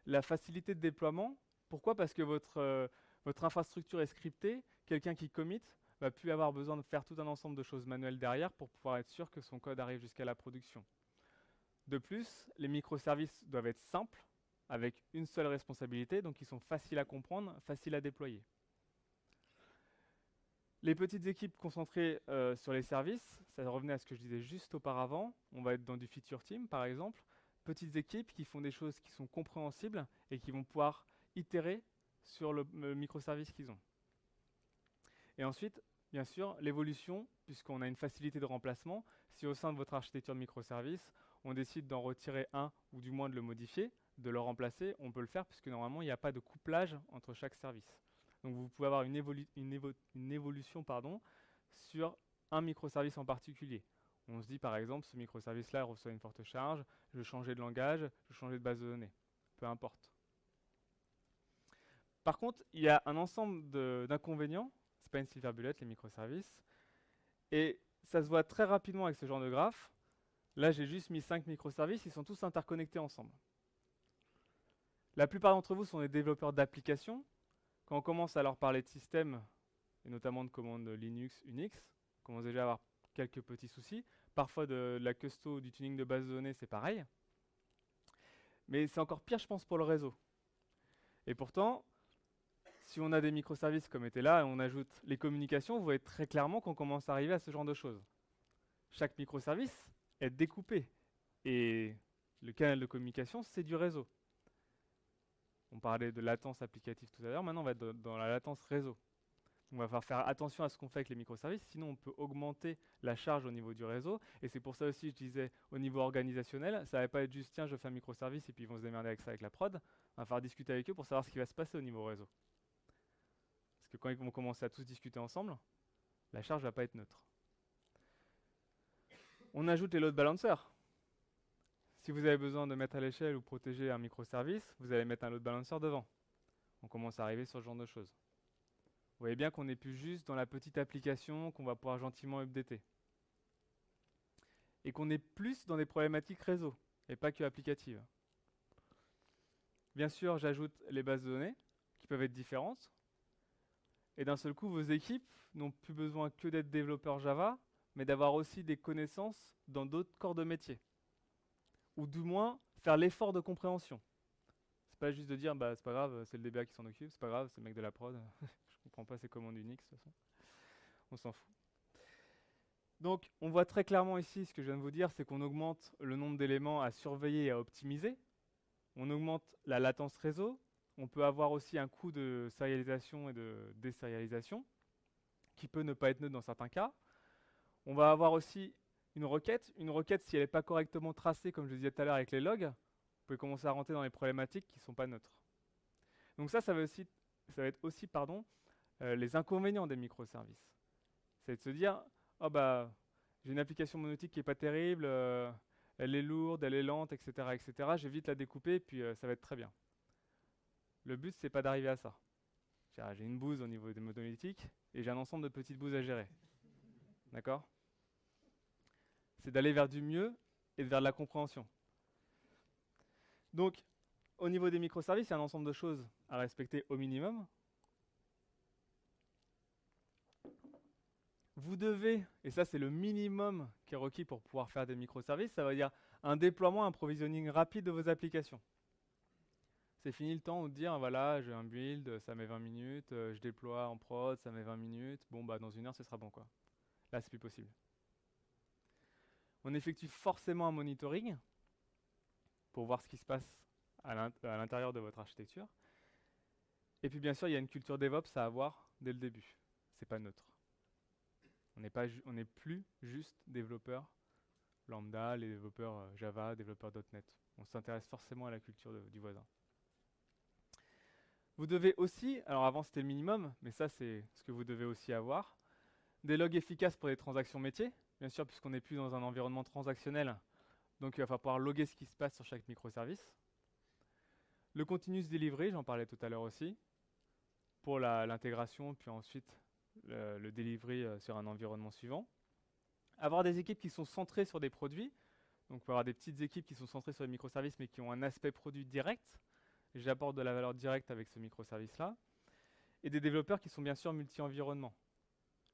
La facilité de déploiement, pourquoi? Parce que votre infrastructure est scriptée. Quelqu'un qui commit va plus avoir besoin de faire tout un ensemble de choses manuelles derrière pour pouvoir être sûr que son code arrive jusqu'à la production. De plus, les microservices doivent être simples, avec une seule responsabilité, donc ils sont faciles à comprendre, faciles à déployer. Les petites équipes concentrées sur les services, ça revenait à ce que je disais juste auparavant. On va être dans du feature team, par exemple. Petites équipes qui font des choses qui sont compréhensibles et qui vont pouvoir itérer sur le microservice qu'ils ont. Et ensuite, bien sûr, l'évolution, puisqu'on a une facilité de remplacement. Si au sein de votre architecture de microservice, on décide d'en retirer un ou du moins de le modifier, de le remplacer, on peut le faire puisque normalement, il n'y a pas de couplage entre chaque service. Donc vous pouvez avoir une évolution sur un microservice en particulier. On se dit par exemple, ce microservice-là reçoit une forte charge, je veux changer de langage, je veux changer de base de données. Peu importe. Par contre, il y a un ensemble d'inconvénients. C'est pas une silver bullet, les microservices. Et ça se voit très rapidement avec ce genre de graphe. Là, j'ai juste mis 5 microservices, ils sont tous interconnectés ensemble. La plupart d'entre vous sont des développeurs d'applications. Quand on commence à leur parler de système, et notamment de commandes Linux, Unix, on commence déjà à avoir quelques petits soucis. Parfois de la custo, du tuning de base de données, c'est pareil. Mais c'est encore pire, je pense, pour le réseau. Et pourtant, si on a des microservices comme était là, et on ajoute les communications, vous voyez très clairement qu'on commence à arriver à ce genre de choses. Chaque microservice est découpé. Et le canal de communication, c'est du réseau. On parlait de latence applicative tout à l'heure, maintenant on va être dans la latence réseau. On va falloir faire attention à ce qu'on fait avec les microservices, sinon on peut augmenter la charge au niveau du réseau. Et c'est pour ça aussi, je disais, au niveau organisationnel, ça ne va pas être juste, tiens, je fais un microservice et puis ils vont se démerder avec ça avec la prod. On va falloir discuter avec eux pour savoir ce qui va se passer au niveau réseau. Parce que quand ils vont commencer à tous discuter ensemble, la charge ne va pas être neutre. On ajoute les load balancers. Si vous avez besoin de mettre à l'échelle ou protéger un microservice, vous allez mettre un load balancer devant. On commence à arriver sur ce genre de choses. Vous voyez bien qu'on n'est plus juste dans la petite application qu'on va pouvoir gentiment updater. Et qu'on est plus dans des problématiques réseau, et pas que applicatives. Bien sûr, j'ajoute les bases de données, qui peuvent être différentes. Et d'un seul coup, vos équipes n'ont plus besoin que d'être développeurs Java, mais d'avoir aussi des connaissances dans d'autres corps de métier. Ou du moins, faire l'effort de compréhension. C'est pas juste de dire, bah c'est pas grave, c'est le DBA qui s'en occupe, c'est pas grave, c'est le mec de la prod. Je comprends pas ces commandes Unix, de toute façon. On s'en fout. Donc, on voit très clairement ici, ce que je viens de vous dire, c'est qu'on augmente le nombre d'éléments à surveiller et à optimiser. On augmente la latence réseau. On peut avoir aussi un coût de sérialisation et de désérialisation, qui peut ne pas être neutre dans certains cas. On va avoir aussi une requête. Une requête, si elle n'est pas correctement tracée, comme je disais tout à l'heure avec les logs, vous pouvez commencer à rentrer dans les problématiques qui ne sont pas neutres. Donc ça va être aussi les inconvénients des microservices. C'est de se dire, oh bah, j'ai une application monolithique qui n'est pas terrible, elle est lourde, elle est lente, etc. etc. Je vais vite la découper, puis ça va être très bien. Le but, c'est pas d'arriver à ça. J'ai une bouse au niveau des monolithiques, et j'ai un ensemble de petites bouses à gérer. D'accord ? C'est d'aller vers du mieux et vers de la compréhension. Donc, au niveau des microservices, il y a un ensemble de choses à respecter au minimum. Vous devez, et ça c'est le minimum qui est requis pour pouvoir faire des microservices, ça veut dire un déploiement, un provisioning rapide de vos applications. C'est fini le temps de dire, voilà, j'ai un build, ça met 20 minutes, je déploie en prod, ça met 20 minutes, bon bah dans une heure ce sera bon quoi. Là c'est plus possible. On effectue forcément un monitoring pour voir ce qui se passe à l'intérieur de votre architecture. Et puis bien sûr, il y a une culture DevOps à avoir dès le début. C'est pas neutre. On n'est plus juste développeurs lambda, les développeurs Java, développeurs .NET. On s'intéresse forcément à la culture du voisin. Vous devez aussi, alors avant c'était le minimum, mais ça c'est ce que vous devez aussi avoir, des logs efficaces pour les transactions métiers, bien sûr puisqu'on n'est plus dans un environnement transactionnel, donc il va falloir loguer ce qui se passe sur chaque microservice. Le continuous delivery, j'en parlais tout à l'heure aussi, pour l'intégration, puis ensuite le delivery sur un environnement suivant. Avoir des équipes qui sont centrées sur des produits, donc on peut avoir des petites équipes qui sont centrées sur les microservices mais qui ont un aspect produit direct. J'apporte de la valeur directe avec ce microservice-là. Et des développeurs qui sont bien sûr multi-environnements.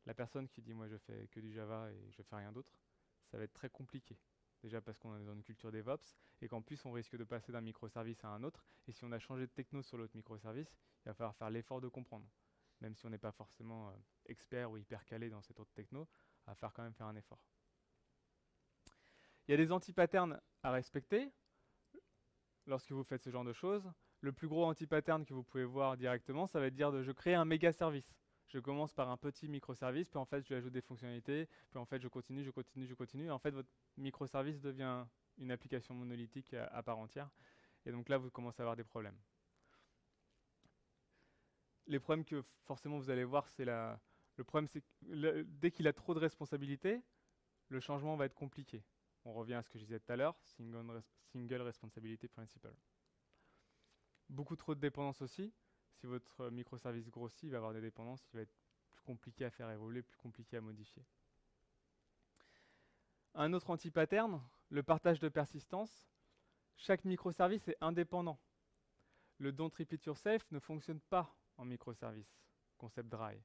La personne qui dit moi je fais que du Java et je fais rien d'autre, ça va être très compliqué. Déjà parce qu'on est dans une culture DevOps et qu'en plus on risque de passer d'un microservice à un autre. Et si on a changé de techno sur l'autre microservice, il va falloir faire l'effort de comprendre. même si on n'est pas forcément expert ou hyper calé dans cette autre techno, il va quand même faire un effort. Il y a des anti-patterns à respecter lorsque vous faites ce genre de choses. Le plus gros anti-pattern que vous pouvez voir directement, ça va être dire je crée un méga service. Je commence par un petit microservice, puis en fait je lui ajoute des fonctionnalités, puis en fait je continue, et en fait votre microservice devient une application monolithique à part entière. Et donc là vous commencez à avoir des problèmes. Les problèmes que forcément vous allez voir, c'est le problème c'est que dès qu'il a trop de responsabilités, le changement va être compliqué. On revient à ce que je disais tout à l'heure, single responsibility principle. Beaucoup trop de dépendances aussi. Si votre microservice grossit, il va avoir des dépendances qui va être plus compliqué à faire évoluer, plus compliqué à modifier. Un autre anti-pattern, le partage de persistance. Chaque microservice est indépendant. Le don't repeat yourself ne fonctionne pas en microservice, concept dry.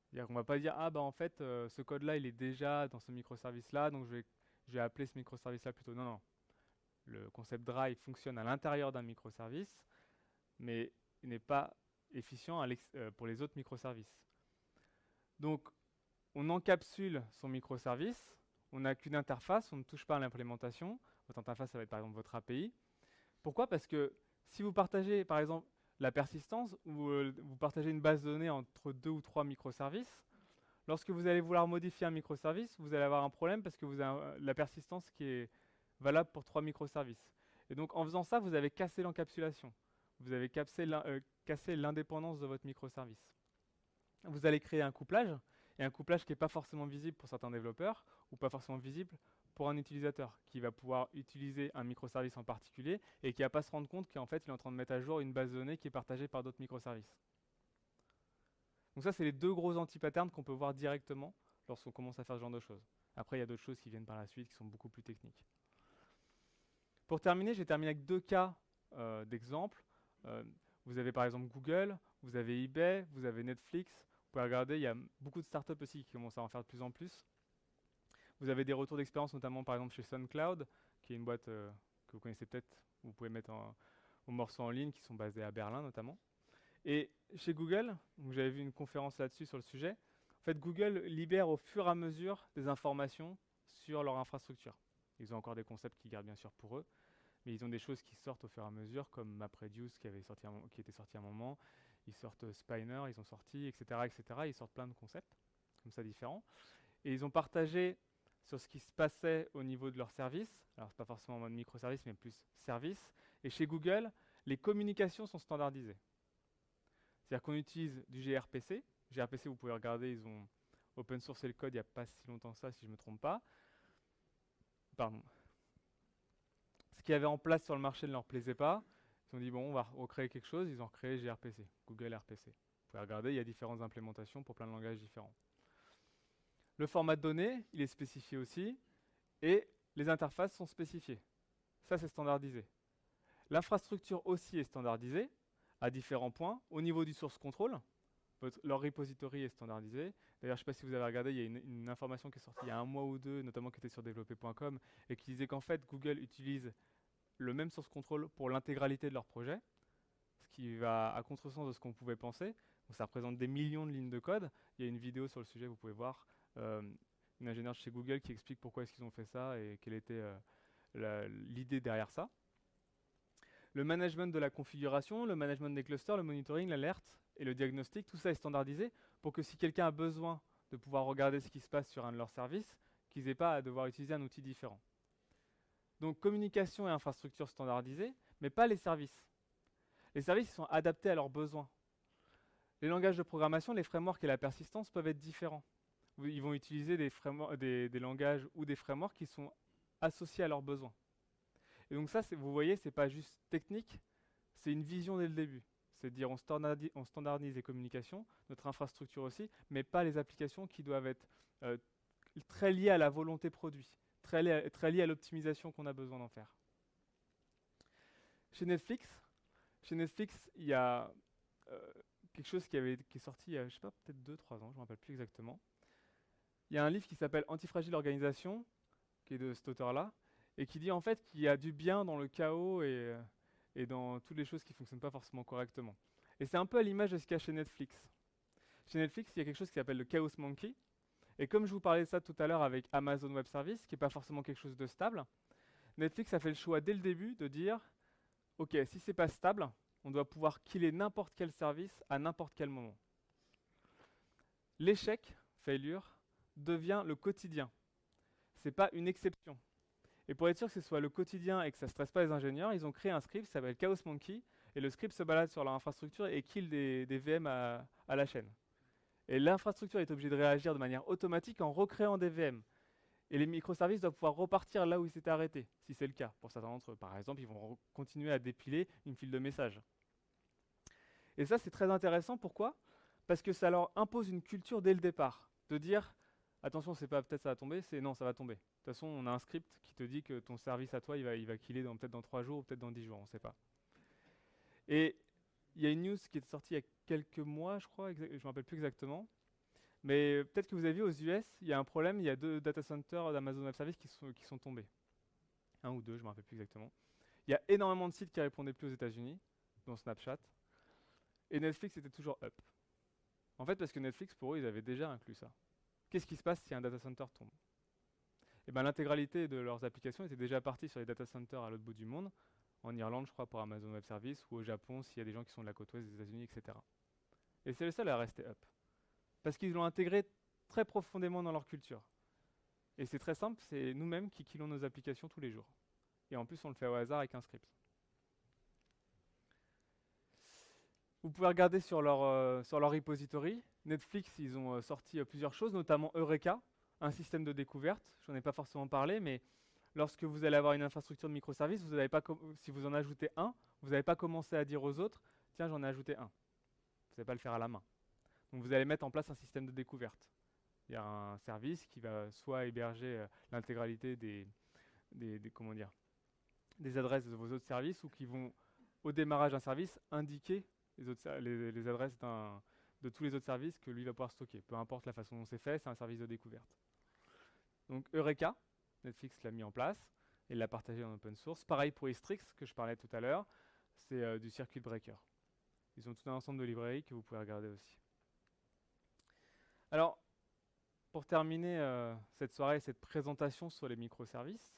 C'est-à-dire qu'on ne va pas dire ah bah en fait ce code-là il est déjà dans ce microservice-là, donc je vais appeler ce microservice-là plutôt. Non, non. Le concept dry fonctionne à l'intérieur d'un microservice, mais il n'est pas efficient pour les autres microservices. Donc, on encapsule son microservice, on n'a qu'une interface, on ne touche pas à l'implémentation. Votre interface, ça va être par exemple votre API. Pourquoi? Parce que si vous partagez par exemple la persistance ou vous partagez une base de données entre 2 ou 3 microservices, lorsque vous allez vouloir modifier un microservice, vous allez avoir un problème parce que vous avez la persistance qui est valable pour 3 microservices. Et donc en faisant ça, vous avez cassé l'encapsulation. Vous avez cassé l'indépendance de votre microservice. Vous allez créer un couplage, et un couplage qui n'est pas forcément visible pour certains développeurs, ou pas forcément visible pour un utilisateur, qui va pouvoir utiliser un microservice en particulier, et qui ne va pas se rendre compte qu'en fait il est en train de mettre à jour une base de données qui est partagée par d'autres microservices. Donc ça, c'est les deux gros anti-patterns qu'on peut voir directement lorsqu'on commence à faire ce genre de choses. Après, il y a d'autres choses qui viennent par la suite, qui sont beaucoup plus techniques. Pour terminer, j'ai terminé avec deux cas d'exemples. Vous avez par exemple Google, vous avez eBay, vous avez Netflix. Vous pouvez regarder, il y a beaucoup de startups aussi qui commencent à en faire de plus en plus. Vous avez des retours d'expérience, notamment par exemple chez SoundCloud, qui est une boîte que vous connaissez peut-être, vous pouvez mettre au morceau en ligne, qui sont basés à Berlin notamment. Et chez Google, j'avais vu une conférence là-dessus sur le sujet, en fait Google libère au fur et à mesure des informations sur leur infrastructure. Ils ont encore des concepts qu'ils gardent bien sûr pour eux, mais ils ont des choses qui sortent au fur et à mesure, comme MapReduce qui était sorti à un moment, ils sortent Spiner, ils ont sorti, etc., etc. Ils sortent plein de concepts comme ça différents. Et ils ont partagé sur ce qui se passait au niveau de leur service, alors c'est pas forcément en mode microservice, mais plus service. Et chez Google, les communications sont standardisées. C'est-à-dire qu'on utilise du gRPC. gRPC, vous pouvez regarder, ils ont open sourcé le code il n'y a pas si longtemps que ça, si je ne me trompe pas. Pardon. Ce qu'il y avait en place sur le marché ne leur plaisait pas. Ils ont dit, bon, on va recréer quelque chose. Ils ont recréé gRPC, Google RPC. Vous pouvez regarder, il y a différentes implémentations pour plein de langages différents. Le format de données, il est spécifié aussi. Et les interfaces sont spécifiées. Ça, c'est standardisé. L'infrastructure aussi est standardisée à différents points. Au niveau du source control, leur repository est standardisé. D'ailleurs, je ne sais pas si vous avez regardé, il y a une information qui est sortie il y a un mois ou deux, notamment qui était sur développer.com, et qui disait qu'en fait, Google utilise le même source control pour l'intégralité de leur projet, ce qui va à contresens de ce qu'on pouvait penser. Donc, ça représente des millions de lignes de code. Il y a une vidéo sur le sujet, vous pouvez voir, une ingénieure chez Google qui explique pourquoi est-ce qu'ils ont fait ça et quelle était l'idée derrière ça. Le management de la configuration, le management des clusters, le monitoring, l'alerte et le diagnostic, tout ça est standardisé pour que si quelqu'un a besoin de pouvoir regarder ce qui se passe sur un de leurs services, qu'ils n'aient pas à devoir utiliser un outil différent. Donc communication et infrastructure standardisées, mais pas les services. Les services sont adaptés à leurs besoins. Les langages de programmation, les frameworks et la persistance peuvent être différents. Ils vont utiliser des langages ou des frameworks qui sont associés à leurs besoins. Et donc ça, vous voyez, c'est pas juste technique, c'est une vision dès le début. C'est-à-dire on standardise les communications, notre infrastructure aussi, mais pas les applications qui doivent être très liées à la volonté produit, très liées à l'optimisation qu'on a besoin d'en faire. Chez Netflix, il y a quelque chose qui est sorti il y a, je sais pas, peut-être 2-3 ans, je ne me rappelle plus exactement. Il y a un livre qui s'appelle Antifragile Organisation, qui est de cet auteur-là, et qui dit en fait qu'il y a du bien dans le chaos et dans toutes les choses qui ne fonctionnent pas forcément correctement. Et c'est un peu à l'image de ce qu'il y a chez Netflix. Chez Netflix, il y a quelque chose qui s'appelle le Chaos Monkey. Et comme je vous parlais de ça tout à l'heure avec Amazon Web Service, qui n'est pas forcément quelque chose de stable, Netflix a fait le choix dès le début de dire, ok, si c'est pas stable, on doit pouvoir killer n'importe quel service à n'importe quel moment. L'échec, failure, devient le quotidien. C'est pas une exception. Et pour être sûr que ce soit le quotidien et que ça ne stresse pas les ingénieurs, ils ont créé un script qui s'appelle Chaos Monkey, et le script se balade sur leur infrastructure et kill des VM à la chaîne. Et l'infrastructure est obligée de réagir de manière automatique en recréant des VM. Et les microservices doivent pouvoir repartir là où ils s'étaient arrêtés, si c'est le cas. Pour certains d'entre eux, par exemple, ils vont continuer à dépiler une file de messages. Et ça, c'est très intéressant. Pourquoi ? Parce que ça leur impose une culture dès le départ, de dire attention, c'est pas peut-être ça va tomber, c'est non, ça va tomber. De toute façon, on a un script qui te dit que ton service à toi, il va killer peut-être dans 3 jours ou peut-être dans 10 jours, on ne sait pas. Et il y a une news qui est sortie il y a quelques mois, je crois, je ne me rappelle plus exactement. Mais peut-être que vous avez vu aux US, il y a un problème, il y a 2 data centers d'Amazon Web Services qui sont tombés. 1 ou 2, je ne me rappelle plus exactement. Il y a énormément de sites qui ne répondaient plus aux États-Unis, dont Snapchat. Et Netflix était toujours up. En fait, parce que Netflix, pour eux, ils avaient déjà inclus ça. Qu'est-ce qui se passe si un data center tombe ? Eh bien, l'intégralité de leurs applications était déjà partie sur les data centers à l'autre bout du monde, en Irlande, je crois, pour Amazon Web Services, ou au Japon, s'il y a des gens qui sont de la côte ouest des États-Unis, etc. Et c'est le seul à rester up. Parce qu'ils l'ont intégré très profondément dans leur culture. Et c'est très simple, c'est nous-mêmes qui killons nos applications tous les jours. Et en plus, on le fait au hasard avec un script. Vous pouvez regarder sur leur repository. Netflix, ils ont sorti plusieurs choses, notamment Eureka, un système de découverte. J'en ai pas forcément parlé, mais lorsque vous allez avoir une infrastructure de microservices, si vous en ajoutez un, vous n'allez pas commencer à dire aux autres, tiens, j'en ai ajouté un. Vous n'allez pas le faire à la main. Donc vous allez mettre en place un système de découverte. Il y a un service qui va soit héberger l'intégralité des adresses de vos autres services, ou qui vont, au démarrage d'un service, indiquer les adresses de tous les autres services que lui va pouvoir stocker. Peu importe la façon dont c'est fait, c'est un service de découverte. Donc Eureka, Netflix l'a mis en place et l'a partagé en open source. Pareil pour Istrix, que je parlais tout à l'heure, c'est du circuit breaker. Ils ont tout un ensemble de librairies que vous pouvez regarder aussi. Alors, pour terminer cette soirée, cette présentation sur les microservices,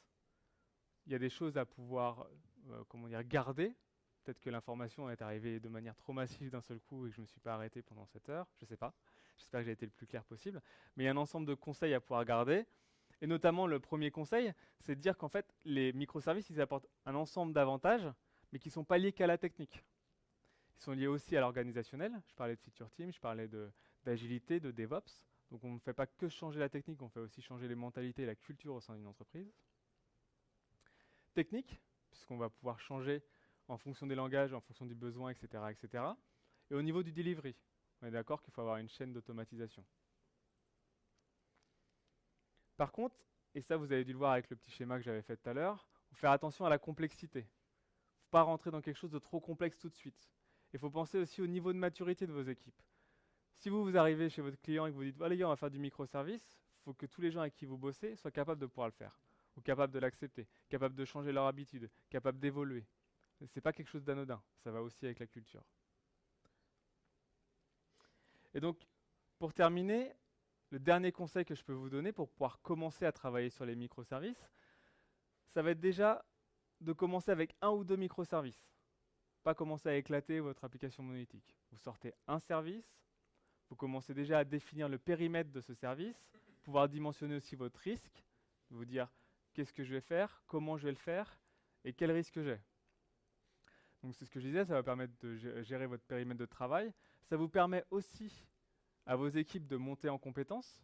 il y a des choses à pouvoir garder. Peut-être que l'information est arrivée de manière trop massive d'un seul coup et que je ne me suis pas arrêté pendant cette heure. Je ne sais pas. J'espère que j'ai été le plus clair possible. Mais il y a un ensemble de conseils à pouvoir garder. Et notamment, le premier conseil, c'est de dire qu'en fait, les microservices, ils apportent un ensemble d'avantages, mais qui ne sont pas liés qu'à la technique. Ils sont liés aussi à l'organisationnel. Je parlais de feature team, je parlais d'agilité, de DevOps. Donc on ne fait pas que changer la technique, on fait aussi changer les mentalités et la culture au sein d'une entreprise. Technique, puisqu'on va pouvoir changer en fonction des langages, en fonction du besoin, etc., etc. Et au niveau du delivery, on est d'accord qu'il faut avoir une chaîne d'automatisation. Par contre, et ça vous avez dû le voir avec le petit schéma que j'avais fait tout à l'heure, il faut faire attention à la complexité. Il ne faut pas rentrer dans quelque chose de trop complexe tout de suite. Il faut penser aussi au niveau de maturité de vos équipes. Si vous arrivez chez votre client et que vous dites « les gars, on va faire du microservice », il faut que tous les gens avec qui vous bossez soient capables de pouvoir le faire, ou capables de l'accepter, capables de changer leur habitude, capables d'évoluer. Ce n'est pas quelque chose d'anodin, ça va aussi avec la culture. Et donc, pour terminer, le dernier conseil que je peux vous donner pour pouvoir commencer à travailler sur les microservices, ça va être déjà de commencer avec 1 ou 2 microservices. Pas commencer à éclater votre application monolithique. Vous sortez un service, vous commencez déjà à définir le périmètre de ce service, pouvoir dimensionner aussi votre risque, vous dire qu'est-ce que je vais faire, comment je vais le faire et quel risque j'ai. Donc c'est ce que je disais, ça va permettre de gérer votre périmètre de travail. Ça vous permet aussi à vos équipes de monter en compétences,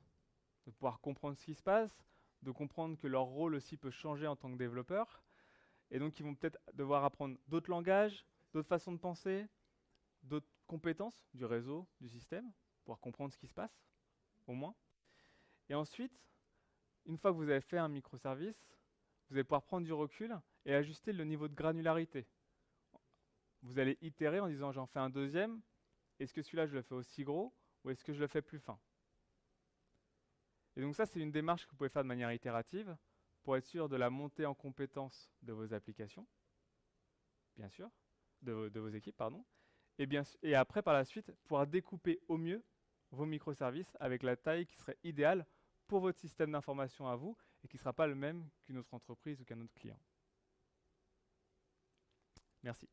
de pouvoir comprendre ce qui se passe, de comprendre que leur rôle aussi peut changer en tant que développeur. Et donc ils vont peut-être devoir apprendre d'autres langages, d'autres façons de penser, d'autres compétences du réseau, du système, pouvoir comprendre ce qui se passe, au moins. Et ensuite, une fois que vous avez fait un microservice, vous allez pouvoir prendre du recul et ajuster le niveau de granularité. Vous allez itérer en disant j'en fais un deuxième, est-ce que celui-là je le fais aussi gros ou est-ce que je le fais plus fin? Et donc ça c'est une démarche que vous pouvez faire de manière itérative pour être sûr de la montée en compétence de vos applications, bien sûr, de vos équipes, pardon, et après par la suite pouvoir découper au mieux vos microservices avec la taille qui serait idéale pour votre système d'information à vous et qui ne sera pas le même qu'une autre entreprise ou qu'un autre client. Merci.